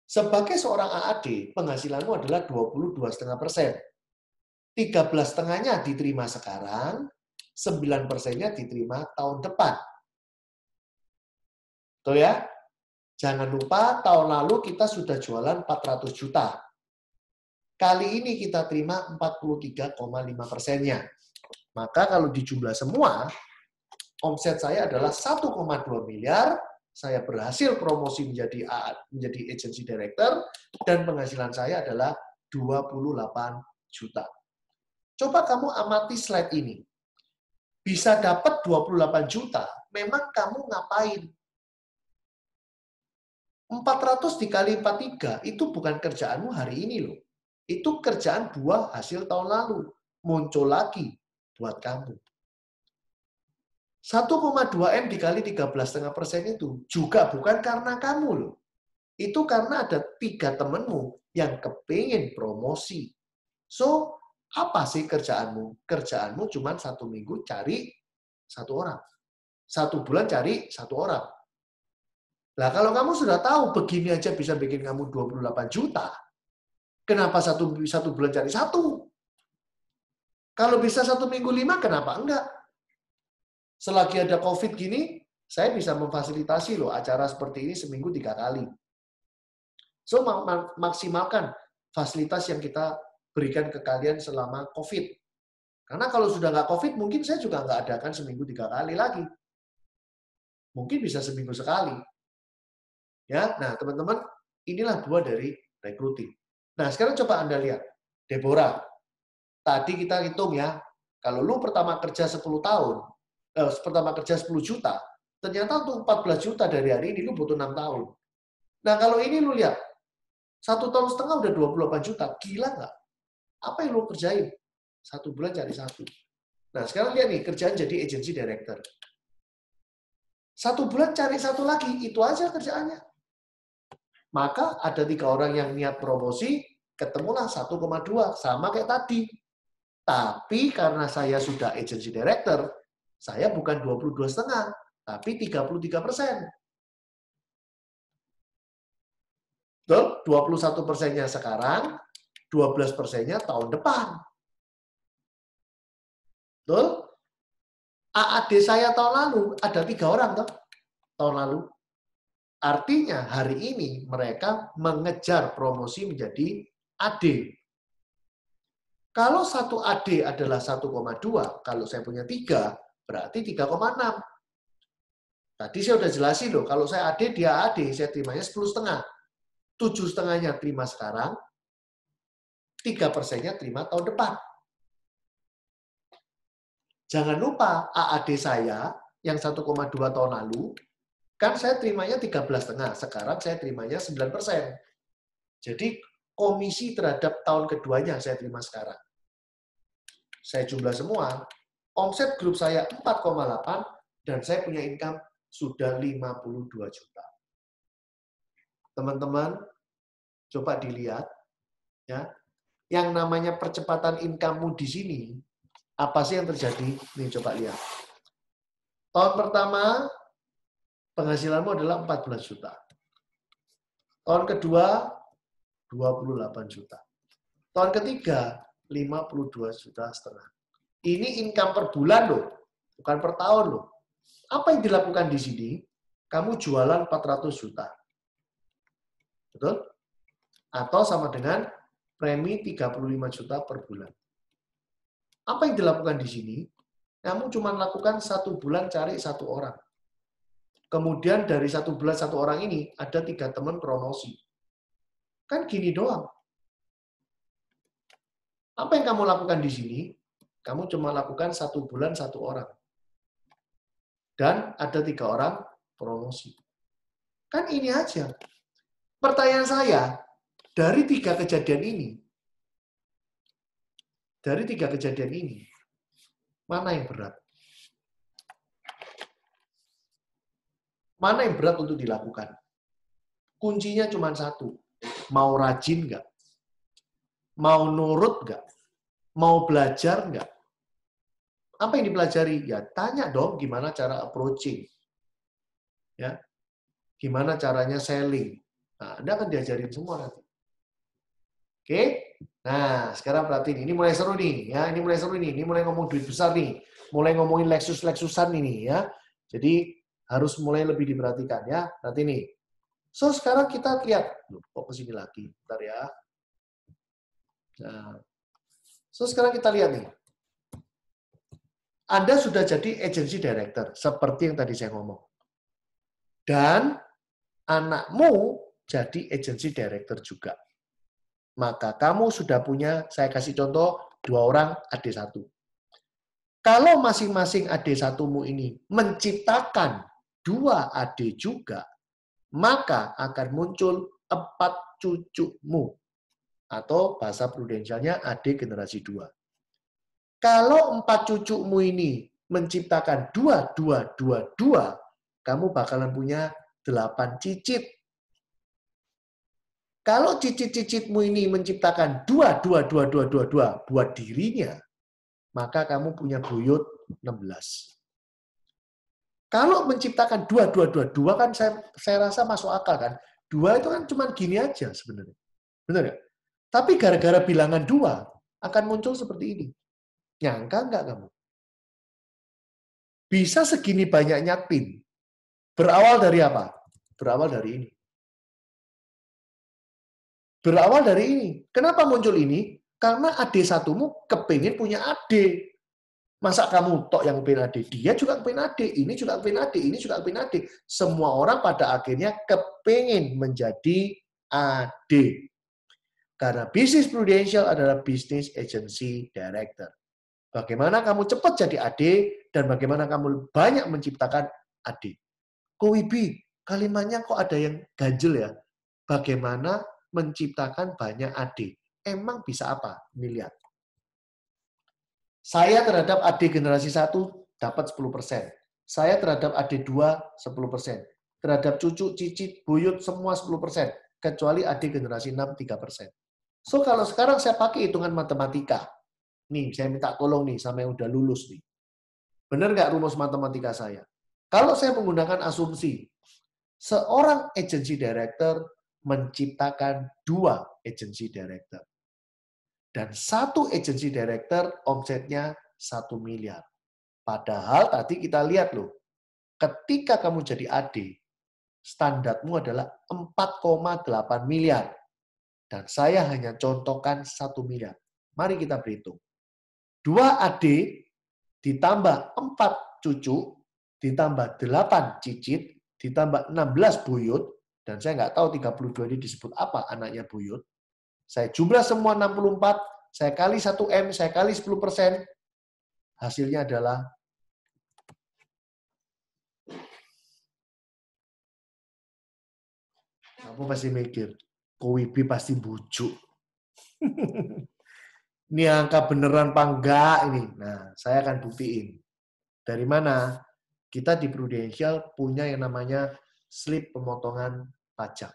Sebagai seorang AAD, penghasilanmu adalah 22,5%. 13,5-nya diterima sekarang, 9%-nya diterima tahun depan. Betul ya? Jangan lupa tahun lalu kita sudah jualan 400 juta. Kali ini kita terima 43,5%-nya. Maka kalau dijumlah semua, omset saya adalah 1,2 miliar, saya berhasil promosi menjadi agency director, dan penghasilan saya adalah 28 juta. Coba kamu amati slide ini. Bisa dapat 28 juta, memang kamu ngapain? 400 dikali 43, itu bukan kerjaanmu hari ini loh. Itu kerjaan buah hasil tahun lalu. Muncul lagi buat kamu. 1,2M dikali 13,5% itu juga bukan karena kamu loh. Itu karena ada 3 temenmu yang kepingin promosi. So, apa sih kerjaanmu? Kerjaanmu cuma 1 minggu cari 1 orang. 1 bulan cari 1 orang. Nah, kalau kamu sudah tahu begini aja bisa bikin kamu 28 juta, kenapa 1 bulan cari 1? Kalau bisa 1 minggu 5, kenapa enggak? Selagi ada COVID gini, saya bisa memfasilitasi loh acara seperti ini seminggu 3 kali. So, maksimalkan fasilitas yang kita berikan ke kalian selama COVID. Karena kalau sudah nggak COVID, mungkin saya juga nggak adakan seminggu 3 kali lagi. Mungkin bisa seminggu sekali. Ya, nah teman-teman, inilah buah dari recruiting. Nah, sekarang coba Anda lihat. Deborah, tadi kita hitung ya, kalau lu pertama kerja 10 tahun, pertama kerja 10 juta, ternyata untuk 14 juta dari hari ini lu butuh 6 tahun. Nah, kalau ini lu lihat, 1,5 tahun udah 28 juta, gila nggak? Apa yang lu kerjain? 1 bulan cari 1. Nah, sekarang lihat nih, kerjaan jadi agency director. 1 bulan cari 1 lagi, itu aja kerjaannya. Maka ada 3 orang yang niat promosi, ketemulah 1,2, sama kayak tadi. Tapi karena saya sudah agency director, saya bukan 22,5, tapi 33%. Betul? 21%-nya sekarang, 12%-nya tahun depan. Betul? AAD saya tahun lalu, ada 3 orang toh, tahun lalu. Artinya hari ini mereka mengejar promosi menjadi AD. Kalau 1 AD adalah 1,2, kalau saya punya 3, berarti 3,6. Tadi saya udah jelasin loh, kalau saya AD, dia AD, saya terimanya 10,5. 7,5-nya terima sekarang, 3%-nya terima tahun depan. Jangan lupa AAD saya yang 1,2 tahun lalu, kan saya terimanya 13,5, sekarang saya terimanya 9%. Jadi komisi terhadap tahun keduanya saya terima sekarang. Saya jumlah semua, omset grup saya 4,8 dan saya punya income sudah 52 juta. Teman-teman, coba dilihat ya. Yang namanya percepatan income-mu di sini, apa sih yang terjadi? Nih coba lihat. Tahun pertama penghasilanmu adalah 14 juta. Tahun kedua 28 juta. Tahun ketiga 52 juta setengah. Ini income per bulan loh, bukan per tahun loh. Apa yang dilakukan di sini? Kamu jualan 400 juta. Betul? Atau sama dengan premi 35 juta per bulan. Apa yang dilakukan di sini? Kamu cuma lakukan 1 bulan cari 1 orang. Kemudian dari 1 bulan 1 orang ini ada 3 teman promosi. Kan gini doang. Apa yang kamu lakukan di sini? Kamu cuma lakukan 1 bulan 1 orang. Dan ada 3 orang promosi. Kan ini aja. Pertanyaan saya, dari 3 kejadian ini, mana yang berat? Mana yang berat untuk dilakukan? Kuncinya cuma 1. Mau rajin nggak? Mau nurut nggak? Mau belajar nggak? Apa yang dipelajari? Ya tanya dong gimana cara approaching. Ya, gimana caranya selling. Nah, Anda akan diajarin semua nanti. Oke? Nah, sekarang perhatiin. Ini mulai seru nih. Ya, ini mulai seru nih. Ini mulai ngomong duit besar nih. Mulai ngomongin Lexus-Lexusan ini ya. Jadi harus mulai lebih diperhatikan ya. Nanti nih. So, sekarang kita lihat. Loh, kok kesini lagi? Bentar ya. Nah. So, sekarang kita lihat nih. Anda sudah jadi agency director. Seperti yang tadi saya ngomong. Dan anakmu jadi agency director juga. Maka kamu sudah punya, saya kasih contoh, 2 orang AD1. Kalau masing-masing AD1-mu ini menciptakan 2 AD juga, maka akan muncul 4 cucumu. Atau bahasa prudensialnya AD generasi 2. Kalau 4 cucumu ini menciptakan 2, 2, 2, 2, kamu bakalan punya 8 cicit. Kalau cicit-cicitmu ini menciptakan 2, 2, 2, 2, 2, 2 buat dirinya, maka kamu punya buyut 16. Kalau menciptakan 2, 2, 2, 2 kan saya rasa masuk akal kan. 2 itu kan cuma gini aja sebenarnya. Benar ya? Tapi gara-gara bilangan 2 akan muncul seperti ini. Nyangka nggak kamu? Bisa segini banyaknya pin. Berawal dari apa? Berawal dari ini. Berawal dari ini. Kenapa muncul ini? Karena AD1-mu kepingin punya AD. Masa kamu tok yang kepingin AD? Dia juga kepingin AD. Ini juga kepingin AD. Ini juga kepingin AD. Semua orang pada akhirnya kepingin menjadi AD. Karena bisnis prudential adalah bisnis agency director. Bagaimana kamu cepat jadi AD dan bagaimana kamu banyak menciptakan AD. Ko Wibi, kalimatnya kok ada yang ganjel ya? Bagaimana menciptakan banyak AD. Emang bisa apa? Ini lihat. Saya terhadap AD generasi 1 dapat 10%. Saya terhadap adik 2, 10%. Terhadap cucu, cicit, buyut, semua 10%. Kecuali adik generasi 6, 3%. So, kalau sekarang saya pakai hitungan matematika, nih, saya minta tolong nih, sama yang udah lulus nih. Benar nggak rumus matematika saya? Kalau saya menggunakan asumsi, seorang agency director menciptakan 2 agency director. Dan 1 agency director omsetnya 1 miliar. Padahal tadi kita lihat loh, ketika kamu jadi AD, standarmu adalah 4,8 miliar. Dan saya hanya contohkan 1 miliar. Mari kita berhitung. 2 AD ditambah 4 cucu, ditambah 8 cicit, ditambah 16 buyut, dan saya nggak tahu 32 ini disebut apa anaknya buyut. Saya jumlah semua 64, saya kali 1M, saya kali 10%, hasilnya adalah kamu pasti mikir, Kowibi pasti bujuk. Ini angka beneran apa enggak ini? Nah, saya akan buktiin. Dari mana? Kita di Prudential punya yang namanya slip pemotongan pajak.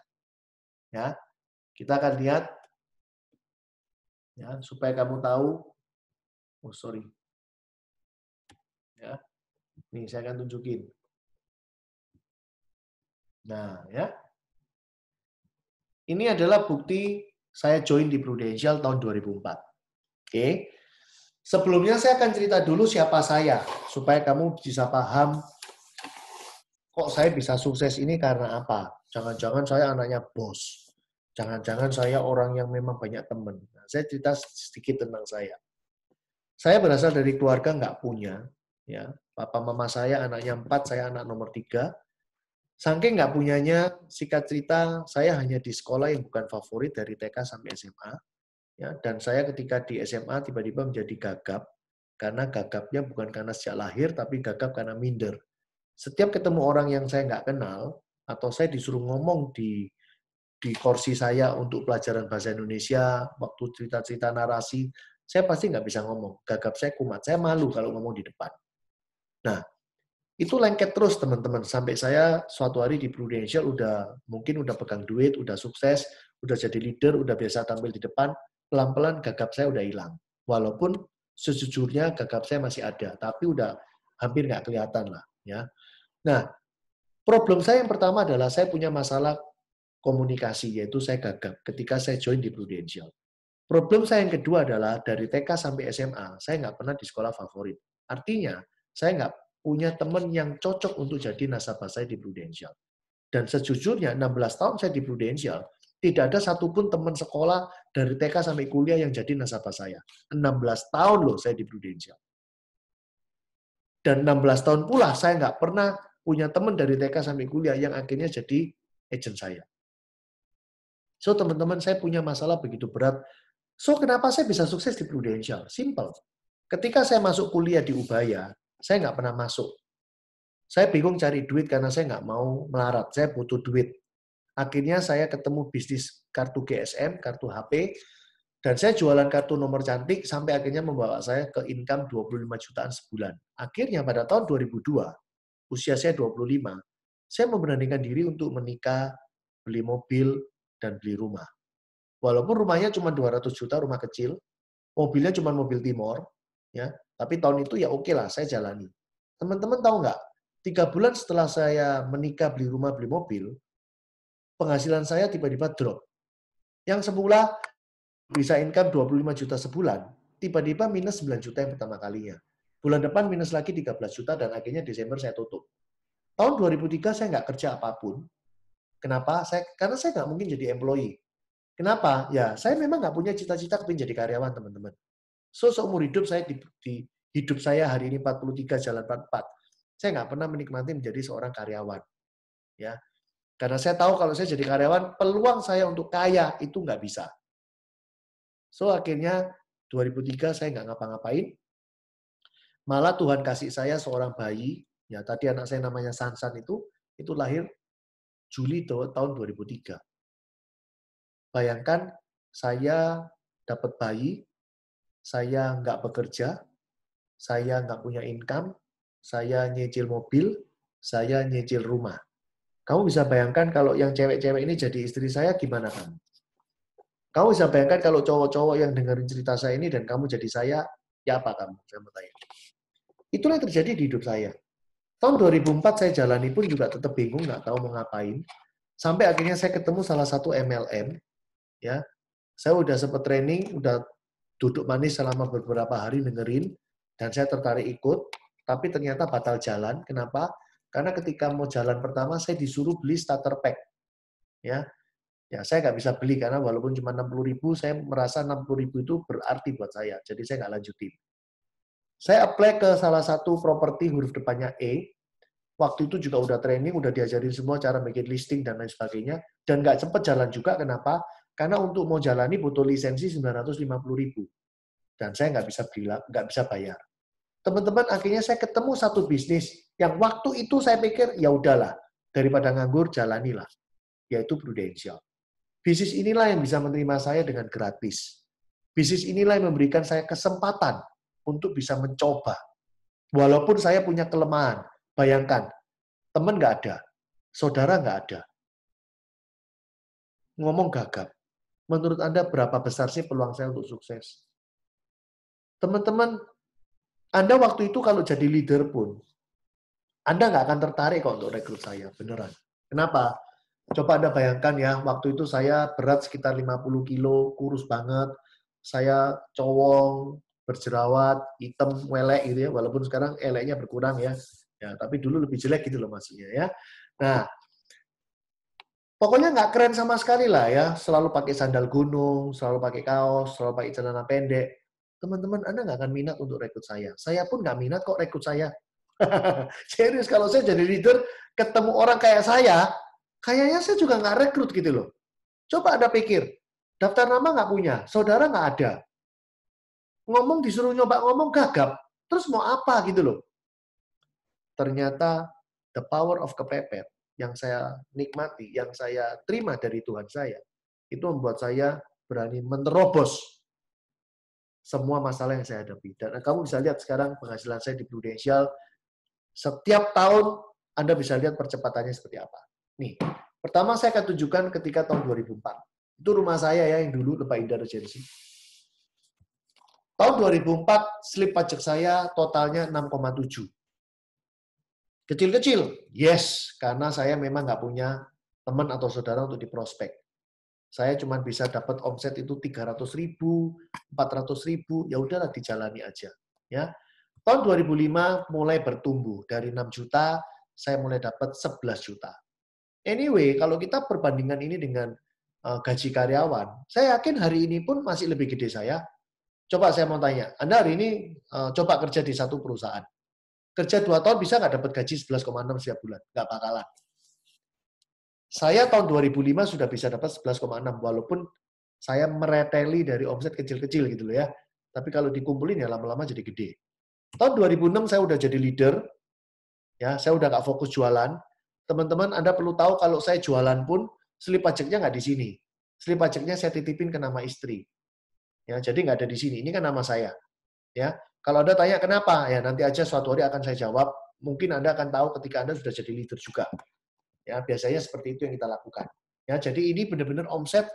Ya, kita akan lihat ya supaya kamu tahu. Oh sorry. Ya, nih saya akan tunjukin. Nah, ya. Ini adalah bukti saya join di Prudential tahun 2004. Oke. Sebelumnya saya akan cerita dulu siapa saya, supaya kamu bisa paham kok saya bisa sukses ini karena apa. Jangan-jangan saya anaknya bos. Jangan-jangan saya orang yang memang banyak teman. Nah, saya cerita sedikit tentang saya. Saya berasal dari keluarga nggak punya. Ya, papa mama saya anaknya 4, saya anak nomor 3. Saking nggak punyanya, singkat cerita, saya hanya di sekolah yang bukan favorit dari TK sampai SMA. Ya, dan saya ketika di SMA tiba-tiba menjadi gagap, karena gagapnya bukan karena sejak lahir, tapi gagap karena minder. Setiap ketemu orang yang saya nggak kenal, atau saya disuruh ngomong di kursi saya untuk pelajaran bahasa Indonesia, waktu cerita-cerita narasi, saya pasti nggak bisa ngomong. Gagap saya kumat, saya malu kalau ngomong di depan. Nah, itu lengket terus teman-teman, sampai saya suatu hari di Prudential mungkin udah pegang duit, udah sukses, udah jadi leader, udah biasa tampil di depan, pelan-pelan gagap saya udah hilang. Walaupun sejujurnya gagap saya masih ada, tapi udah hampir nggak kelihatan lah. Ya. Nah, problem saya yang pertama adalah saya punya masalah komunikasi, yaitu saya gagap ketika saya join di Prudential. Problem saya yang kedua adalah dari TK sampai SMA, saya nggak pernah di sekolah favorit. Artinya, saya nggak punya teman yang cocok untuk jadi nasabah saya di Prudential. Dan sejujurnya 16 tahun saya di Prudential, tidak ada satupun teman sekolah dari TK sampai kuliah yang jadi nasabah saya. 16 tahun loh saya di Prudential. Dan 16 tahun pula saya nggak pernah punya teman dari TK sampai kuliah yang akhirnya jadi agent saya. So teman-teman, saya punya masalah begitu berat. So kenapa saya bisa sukses di Prudential? Simple. Ketika saya masuk kuliah di Ubaya, saya nggak pernah masuk. Saya bingung cari duit karena saya nggak mau melarat. Saya butuh duit. Akhirnya saya ketemu bisnis kartu GSM, kartu HP, dan saya jualan kartu nomor cantik sampai akhirnya membawa saya ke income 25 jutaan sebulan. Akhirnya pada tahun 2002, usia saya 25, saya memberanikan diri untuk menikah, beli mobil, dan beli rumah. Walaupun rumahnya cuma 200 juta, rumah kecil, mobilnya cuma mobil Timor, ya, tapi tahun itu ya oke lah, saya jalani. Teman-teman tahu nggak, 3 bulan setelah saya menikah, beli rumah, beli mobil, penghasilan saya tiba-tiba drop. Yang semula bisa income 25 juta sebulan, tiba-tiba minus 9 juta yang pertama kalinya. Bulan depan minus lagi 13 juta, dan akhirnya Desember saya tutup. Tahun 2003 saya nggak kerja apapun. Kenapa? Karena saya nggak mungkin jadi employee. Kenapa? Ya, saya memang nggak punya cita-cita kepingin jadi karyawan, teman-teman. So, seumur hidup saya di hidup saya hari ini 43 jalan 44. Saya nggak pernah menikmati menjadi seorang karyawan. Ya, karena saya tahu kalau saya jadi karyawan, peluang saya untuk kaya itu nggak bisa. So, akhirnya 2003 saya nggak ngapa-ngapain. Malah Tuhan kasih saya seorang bayi. Ya, tadi anak saya namanya Sansan itu lahir Juli tahun 2003. Bayangkan saya dapat bayi, saya nggak bekerja, saya nggak punya income, saya nyicil mobil, saya nyicil rumah. Kamu bisa bayangkan kalau yang cewek-cewek ini jadi istri saya, gimana kamu? Kamu bisa bayangkan kalau cowok-cowok yang dengerin cerita saya ini dan kamu jadi saya, ya apa kamu? Saya mau tanya. Itulah yang terjadi di hidup saya. Tahun 2004 saya jalani pun juga tetap bingung, nggak tahu mau ngapain. Sampai akhirnya saya ketemu salah satu MLM. Ya, saya udah sempat training, udah duduk manis selama beberapa hari dengerin, dan saya tertarik ikut, tapi ternyata batal jalan. Kenapa? Karena ketika mau jalan pertama, saya disuruh beli starter pack. Ya, saya nggak bisa beli karena walaupun cuma 60.000, saya merasa 60.000 itu berarti buat saya. Jadi saya nggak lanjutin. Saya apply ke salah satu properti huruf depannya E. Waktu itu juga udah training, udah diajarin semua cara bikin listing dan lain sebagainya. Dan nggak cepet jalan juga. Kenapa? Karena untuk mau jalani butuh lisensi 950.000. Dan saya nggak bisa bayar. Teman-teman, akhirnya saya ketemu satu bisnis yang waktu itu saya pikir, ya udahlah, daripada nganggur, jalanilah. Yaitu Prudential. Bisnis inilah yang bisa menerima saya dengan gratis. Bisnis inilah yang memberikan saya kesempatan untuk bisa mencoba. Walaupun saya punya kelemahan. Bayangkan, teman nggak ada, saudara nggak ada. Ngomong gagap. Menurut Anda berapa besar sih peluang saya untuk sukses? Teman-teman, Anda waktu itu kalau jadi leader pun, Anda nggak akan tertarik kok untuk rekrut saya, beneran. Kenapa? Coba Anda bayangkan ya, waktu itu saya berat sekitar 50 kilo, kurus banget, saya cowong, berjerawat, hitam, welek gitu ya, walaupun sekarang eleknya berkurang ya. Ya, tapi dulu lebih jelek gitu loh maksudnya ya. Nah, pokoknya nggak keren sama sekali lah ya. Selalu pakai sandal gunung, selalu pakai kaos, selalu pakai celana pendek. Teman-teman, Anda nggak akan minat untuk rekrut saya. Saya pun nggak minat kok rekrut saya. Serius, kalau saya jadi leader, ketemu orang kayak saya, kayaknya saya juga nggak rekrut gitu loh. Coba Anda pikir, daftar nama nggak punya, saudara nggak ada. Ngomong disuruh nyoba ngomong gagap. Terus mau apa gitu loh. Ternyata the power of kepepet yang saya nikmati, yang saya terima dari Tuhan saya, itu membuat saya berani menerobos semua masalah yang saya hadapi. Dan kamu bisa lihat sekarang penghasilan saya di Prudential, setiap tahun Anda bisa lihat percepatannya seperti apa. Nih, pertama saya akan tunjukkan ketika tahun 2004. Itu rumah saya ya, yang dulu Lebak Indah Regency. Tahun 2004, slip pajak saya totalnya 6,7. Kecil-kecil, yes, karena saya memang nggak punya teman atau saudara untuk diprospek. Saya cuma bisa dapat omset itu 300.000, 400.000, ya udahlah dijalani aja. Ya, tahun 2005 mulai bertumbuh dari 6 juta, saya mulai dapat 11 juta. Anyway, kalau kita perbandingan ini dengan gaji karyawan, saya yakin hari ini pun masih lebih gede saya. Coba saya mau tanya, Anda hari ini coba kerja di satu perusahaan. Kerja 2 tahun bisa nggak dapat gaji 11,6 setiap bulan? Nggak bakalan. Saya tahun 2005 sudah bisa dapat 11,6, walaupun saya mereteli dari omset kecil-kecil gitu loh ya. Tapi kalau dikumpulin ya lama-lama jadi gede. Tahun 2006 saya udah jadi leader, ya saya udah nggak fokus jualan. Teman-teman, Anda perlu tahu kalau saya jualan pun, slip pajaknya nggak di sini. Slip pajaknya saya titipin ke nama istri. Ya, jadi nggak ada di sini. Ini kan nama saya. Ya, kalau Anda tanya kenapa, ya nanti aja suatu hari akan saya jawab. Mungkin Anda akan tahu ketika Anda sudah jadi leader juga. Ya, biasanya seperti itu yang kita lakukan. Ya, jadi ini benar-benar omset,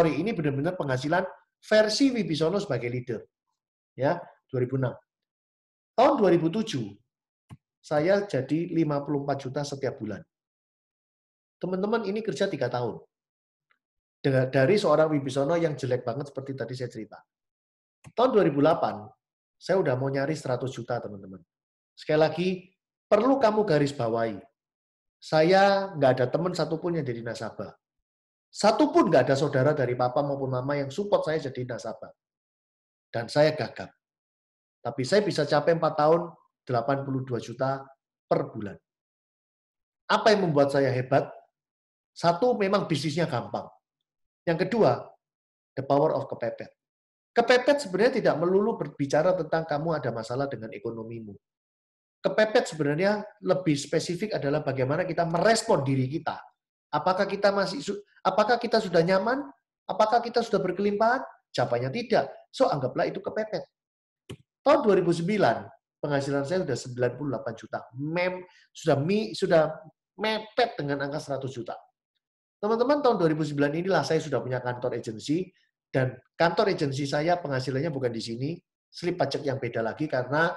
ini benar-benar penghasilan versi Wibisono sebagai leader. Ya, 2006. Tahun 2007, saya jadi 54 juta setiap bulan. Teman-teman, ini kerja 3 tahun. Dari seorang Wibisono yang jelek banget seperti tadi saya cerita. Tahun 2008, saya udah mau nyari 100 juta, teman-teman. Sekali lagi, perlu kamu garis bawahi. Saya nggak ada teman satupun yang jadi nasabah. Satupun nggak ada saudara dari papa maupun mama yang support saya jadi nasabah. Dan saya gagap. Tapi saya bisa capai 4 tahun, 82 juta per bulan. Apa yang membuat saya hebat? Satu, memang bisnisnya gampang. Yang kedua, the power of kepepet. Kepepet sebenarnya tidak melulu berbicara tentang kamu ada masalah dengan ekonomimu. Kepepet sebenarnya lebih spesifik adalah bagaimana kita merespon diri kita. Apakah kita sudah nyaman? Apakah kita sudah berkelimpahan? Jawabannya tidak. So, anggaplah itu kepepet. Tahun 2009, penghasilan saya sudah 98 juta. Sudah mepet dengan angka 100 juta. Teman-teman, tahun 2009 inilah saya sudah punya kantor agensi, dan kantor agensi saya penghasilannya bukan di sini, slip pajak yang beda lagi karena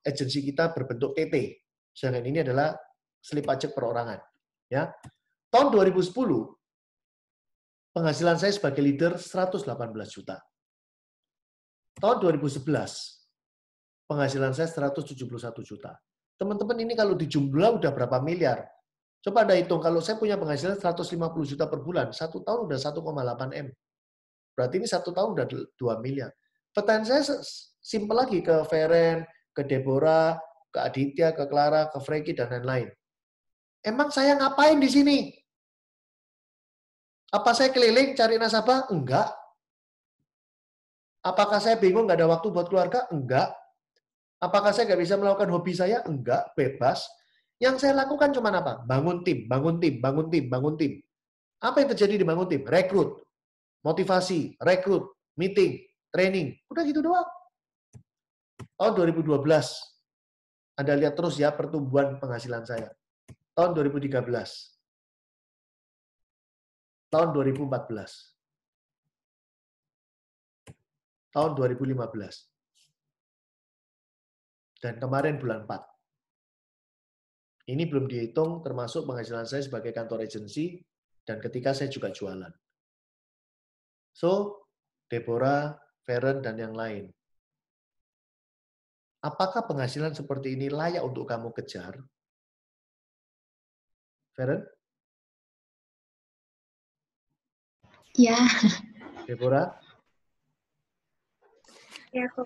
agensi kita berbentuk PT. Sedangkan ini adalah slip pajak perorangan. Ya. Tahun 2010, penghasilan saya sebagai leader 118 juta. Tahun 2011, penghasilan saya 171 juta. Teman-teman, ini kalau dijumlah udah berapa miliar? Coba Anda hitung, kalau saya punya penghasilan 150 juta per bulan, 1 tahun udah 1,8 M. Berarti ini 1 tahun udah 2 miliar. Pertanyaan saya simpel lagi ke Feren, ke Deborah, ke Aditya, ke Clara, ke Frankie, dan lain-lain. Emang saya ngapain di sini? Apa saya keliling cari nasabah? Enggak. Apakah saya bingung nggak ada waktu buat keluarga? Enggak. Apakah saya nggak bisa melakukan hobi saya? Enggak, bebas. Yang saya lakukan cuma apa? Bangun tim, bangun tim, bangun tim, bangun tim. Apa yang terjadi di bangun tim? Rekrut, motivasi, rekrut, meeting, training. Udah gitu doang. Tahun 2012, Anda lihat terus ya pertumbuhan penghasilan saya. Tahun 2013. Tahun 2014. Tahun 2015. Dan kemarin bulan 4. Ini belum dihitung termasuk penghasilan saya sebagai kantor agensi dan ketika saya juga jualan. So, Deborah, Feren, dan yang lain. Apakah penghasilan seperti ini layak untuk kamu kejar? Feren? Ya. Deborah? Ya, kok.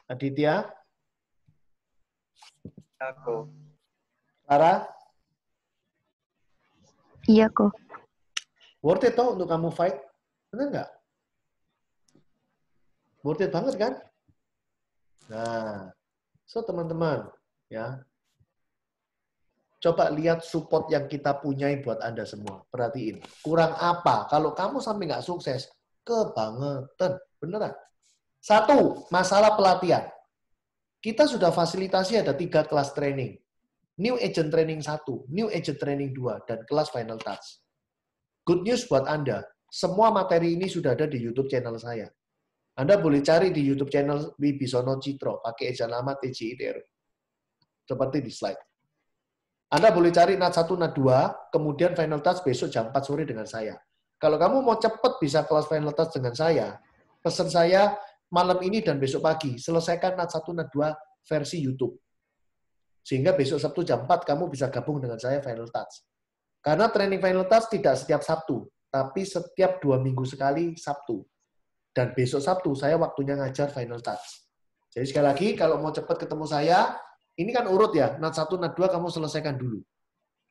Aditya? Aku. Clara? Iya kok. Worth it toh untuk kamu fight? Benar nggak? Worth it banget kan? Nah, so teman-teman, ya, coba lihat support yang kita punyai buat Anda semua. Perhatiin, kurang apa? Kalau kamu sampai nggak sukses, kebangetan, beneran. 1, masalah pelatihan. Kita sudah fasilitasi ada 3 kelas training. New Agent Training 1, New Agent Training 2, dan kelas Final Touch. Good news buat Anda, semua materi ini sudah ada di YouTube channel saya. Anda boleh cari di YouTube channel Wibisono Citro, pakai ejaan nama TJITR. Seperti di slide. Anda boleh cari NAT 1, NAT 2, kemudian Final Touch besok jam 4 sore dengan saya. Kalau kamu mau cepat bisa kelas Final Touch dengan saya, pesan saya malam ini dan besok pagi, selesaikan NAT 1, NAT 2 versi YouTube. Sehingga besok Sabtu jam 4 kamu bisa gabung dengan saya Final Touch. Karena training Final Touch tidak setiap Sabtu, tapi setiap 2 minggu sekali Sabtu. Dan besok Sabtu saya waktunya ngajar Final Touch. Jadi sekali lagi, kalau mau cepat ketemu saya, ini kan urut ya, NAT 1, NAT 2 kamu selesaikan dulu.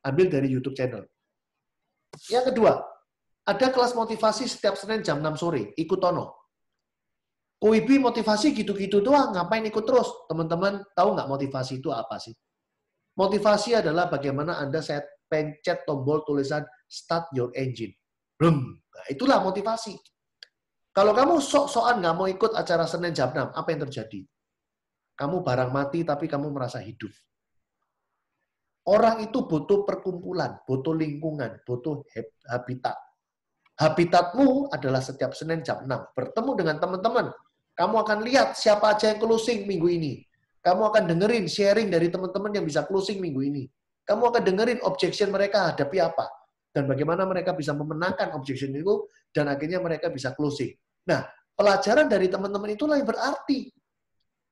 Ambil dari YouTube channel. Yang kedua, ada kelas motivasi setiap Senin jam 6 sore, ikut Tono. Wibi motivasi gitu-gitu doang, ngapain ikut terus? Teman-teman tahu nggak motivasi itu apa sih? Motivasi adalah bagaimana Anda saya pencet tombol tulisan Start Your Engine. Nah, itulah motivasi. Kalau kamu sok-sokan nggak mau ikut acara Senin jam 6, apa yang terjadi? Kamu barang mati tapi kamu merasa hidup. Orang itu butuh perkumpulan, butuh lingkungan, butuh habitat. Habitatmu adalah setiap Senin jam 6. Bertemu dengan teman-teman. Kamu akan lihat siapa aja yang closing minggu ini. Kamu akan dengerin sharing dari teman-teman yang bisa closing minggu ini. Kamu akan dengerin objection mereka hadapi apa. Dan bagaimana mereka bisa memenangkan objection itu, dan akhirnya mereka bisa closing. Nah, pelajaran dari teman-teman itulah yang berarti.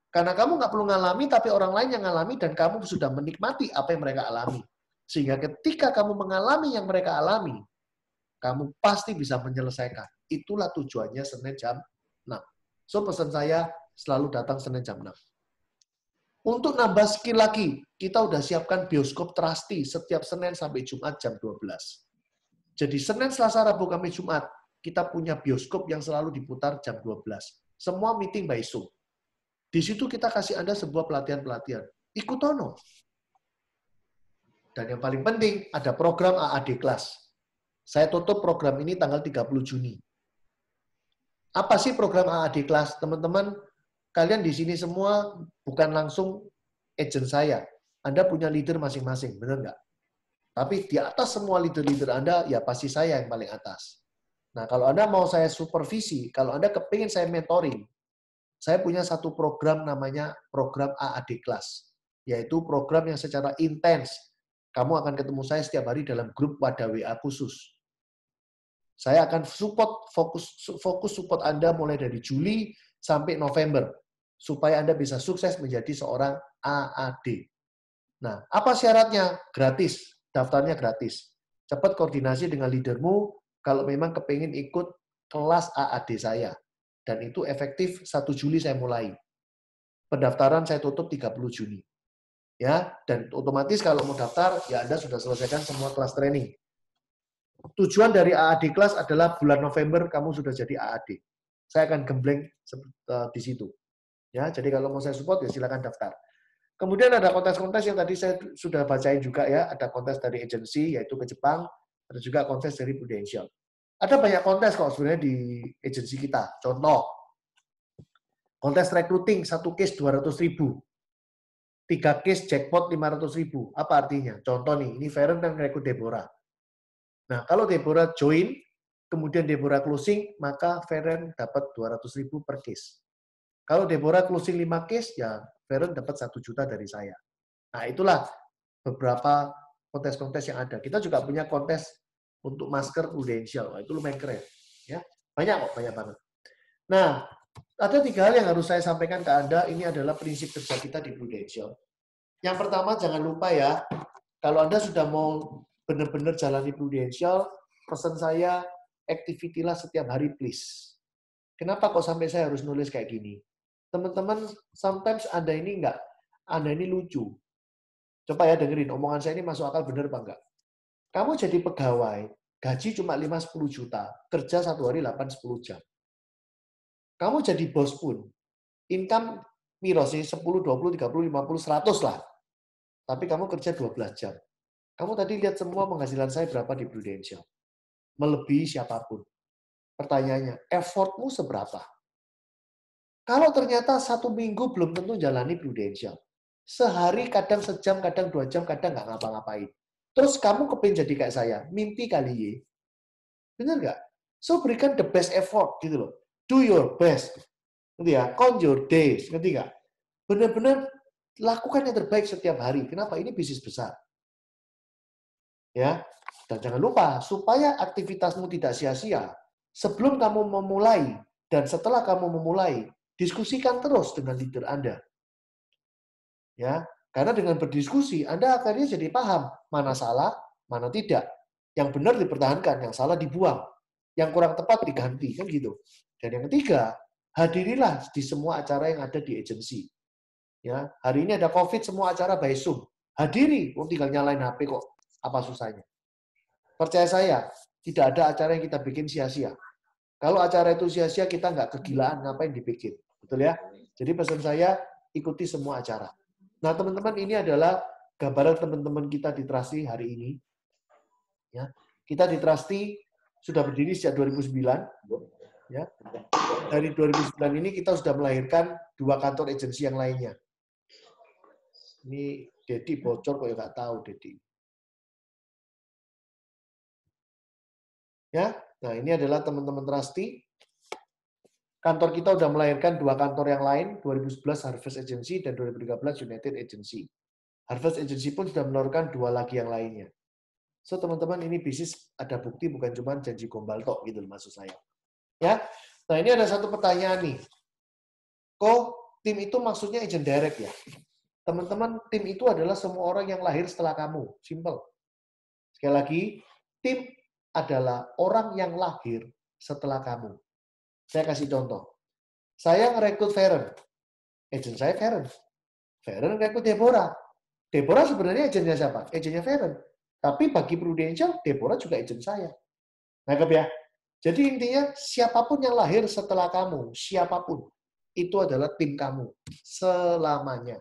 Karena kamu nggak perlu ngalami, tapi orang lain yang ngalami, dan kamu sudah menikmati apa yang mereka alami. Sehingga ketika kamu mengalami yang mereka alami, kamu pasti bisa menyelesaikan. Itulah tujuannya Senin jam 6. So, pesan saya selalu datang Senin jam 6. Untuk nambah skill lagi, kita udah siapkan bioskop Trusty setiap Senin sampai Jumat jam 12. Jadi Senin, Selasa, Rabu, Kamis, Jumat, kita punya bioskop yang selalu diputar jam 12. Semua meeting by Zoom. Di situ kita kasih Anda sebuah pelatihan-pelatihan. Ikut Tono. Dan yang paling penting, ada program AAD Class. Saya tutup program ini tanggal 30 Juni. Apa sih program AAD Class? Teman-teman, kalian di sini semua bukan langsung agent saya. Anda punya leader masing-masing, benar nggak? Tapi di atas semua leader-leader Anda, ya pasti saya yang paling atas. Nah, kalau Anda mau saya supervisi, kalau Anda kepingin saya mentoring, saya punya satu program namanya program AAD Class, yaitu program yang secara intens. Kamu akan ketemu saya setiap hari dalam grup wadah WA khusus. Saya akan fokus support Anda mulai dari Juli sampai November, supaya Anda bisa sukses menjadi seorang AAD. Nah, apa syaratnya? Gratis. Daftarnya gratis. Cepat koordinasi dengan leadermu kalau memang kepingin ikut kelas AAD saya. Dan itu efektif 1 Juli saya mulai. Pendaftaran saya tutup 30 Juni. Ya, dan otomatis kalau mau daftar, ya Anda sudah selesaikan semua kelas training. Tujuan dari AAD Class adalah bulan November kamu sudah jadi AAD. Saya akan gembleng di situ. Ya, jadi kalau mau saya support ya silakan daftar. Kemudian ada kontes-kontes yang tadi saya sudah bacain juga ya, ada kontes dari agensi yaitu ke Jepang, ada juga kontes dari Prudential. Ada banyak kontes kok sebenarnya di agensi kita. Contoh, kontes recruiting 1 case 200.000. 3 case jackpot 500.000. Apa artinya? Contoh nih, ini Feren dan rekrut Deborah. Nah, kalau Deborah join, kemudian Deborah closing, maka Feren dapat 200.000 per case. Kalau Deborah closing 5 case, ya Feren dapat 1 juta dari saya. Nah, itulah beberapa kontes-kontes yang ada. Kita juga punya kontes untuk masker Prudential. Nah, itu lumayan keren. Ya, banyak kok, banyak banget. Nah, ada 3 hal yang harus saya sampaikan ke Anda. Ini adalah prinsip kerja kita di Prudential. Yang pertama, jangan lupa ya, kalau Anda sudah mau benar-benar jalani Prudential, pesan saya, activity-lah setiap hari, please. Kenapa kok sampai saya harus nulis kayak gini? Teman-teman, sometimes Anda ini enggak, Anda ini lucu. Coba ya dengerin, omongan saya ini masuk akal benar apa enggak? Kamu jadi pegawai, gaji cuma 5-10 juta, kerja 1 hari 8-10 jam. Kamu jadi bos pun, income piro sih 10, 20, 30, 50, 100 lah. Tapi kamu kerja 12 jam. Kamu tadi lihat semua penghasilan saya berapa di Prudential. Melebihi siapapun. Pertanyaannya, effortmu seberapa? Kalau ternyata 1 minggu belum tentu jalani Prudential. Sehari kadang sejam, kadang 2 jam, kadang nggak ngapa-ngapain. Terus kamu kepingin jadi kayak saya, mimpi kali ya. Bener nggak? So berikan the best effort gitu loh. Do your best. Ngerti ya? Count your days. Ngerti nggak? Benar-benar lakukan yang terbaik setiap hari. Kenapa? Ini bisnis besar. Ya, dan jangan lupa supaya aktivitasmu tidak sia-sia. Sebelum kamu memulai dan setelah kamu memulai, diskusikan terus dengan leader Anda. Ya, karena dengan berdiskusi Anda akhirnya jadi paham mana salah, mana tidak. Yang benar dipertahankan, yang salah dibuang. Yang kurang tepat diganti, kan gitu. Dan yang ketiga, hadirilah di semua acara yang ada di agensi. Ya, hari ini ada COVID, semua acara by Zoom. Hadiri, tinggal nyalain HP kok. Apa susahnya? Percaya saya, tidak ada acara yang kita bikin sia-sia. Kalau acara itu sia-sia, kita nggak kegilaan, ngapain dibikin. Betul ya? Jadi pesan saya, ikuti semua acara. Nah, teman-teman, ini adalah gambaran teman-teman kita di Trusty hari ini. Ya, kita di Trusty sudah berdiri sejak 2009. Ya. Dari 2009 ini kita sudah melahirkan 2 kantor agensi yang lainnya. Ini Dedi bocor kok ya nggak tahu Dedi. Ya, nah ini adalah teman-teman Trusty. Kantor kita sudah melahirkan 2 kantor yang lain, 2011 Harvest Agency dan 2013 United Agency. Harvest Agency pun sudah menelurkan 2 lagi yang lainnya. So teman-teman ini bisnis ada bukti bukan cuma janji gombal tok gitu maksud saya. Ya, nah ini ada satu pertanyaan nih. Kok tim itu maksudnya agent direct ya? Teman-teman, tim itu adalah semua orang yang lahir setelah kamu. Simple. Sekali lagi, tim adalah orang yang lahir setelah kamu. Saya kasih contoh. Saya ngerekrut Feren. Agent saya Feren. Feren ngerekrut Deborah. Deborah sebenarnya agentnya siapa? Agentnya Feren. Tapi bagi Prudential, Deborah juga agent saya. Nangkep ya? Jadi intinya, siapapun yang lahir setelah kamu, siapapun, itu adalah tim kamu. Selamanya.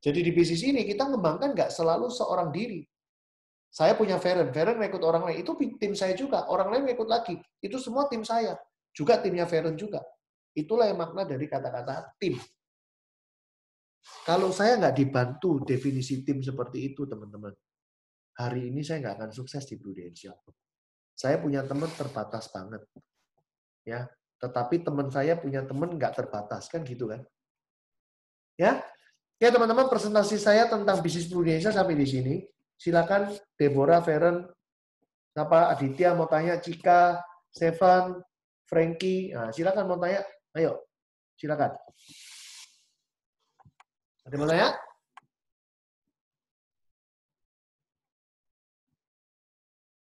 Jadi di bisnis ini, kita ngembangkan nggak selalu seorang diri. Saya punya Feren rekrut orang lain, itu tim saya juga. Orang lain rekrut lagi, itu semua tim saya. Juga timnya Feren juga. Itulah yang makna dari kata-kata tim. Kalau saya nggak dibantu definisi tim seperti itu, teman-teman, hari ini saya nggak akan sukses di Prudential. Saya punya teman terbatas banget, ya. Tetapi teman saya punya teman nggak terbatas, kan gitu kan? Ya, ya teman-teman, presentasi saya tentang bisnis Prudential sampai di sini. Silakan Deborah, Feren, apa Aditya mau tanya, Cika, Stefan, Frankie, nah, silakan mau tanya, ayo, silakan. Ada yang mau tanya?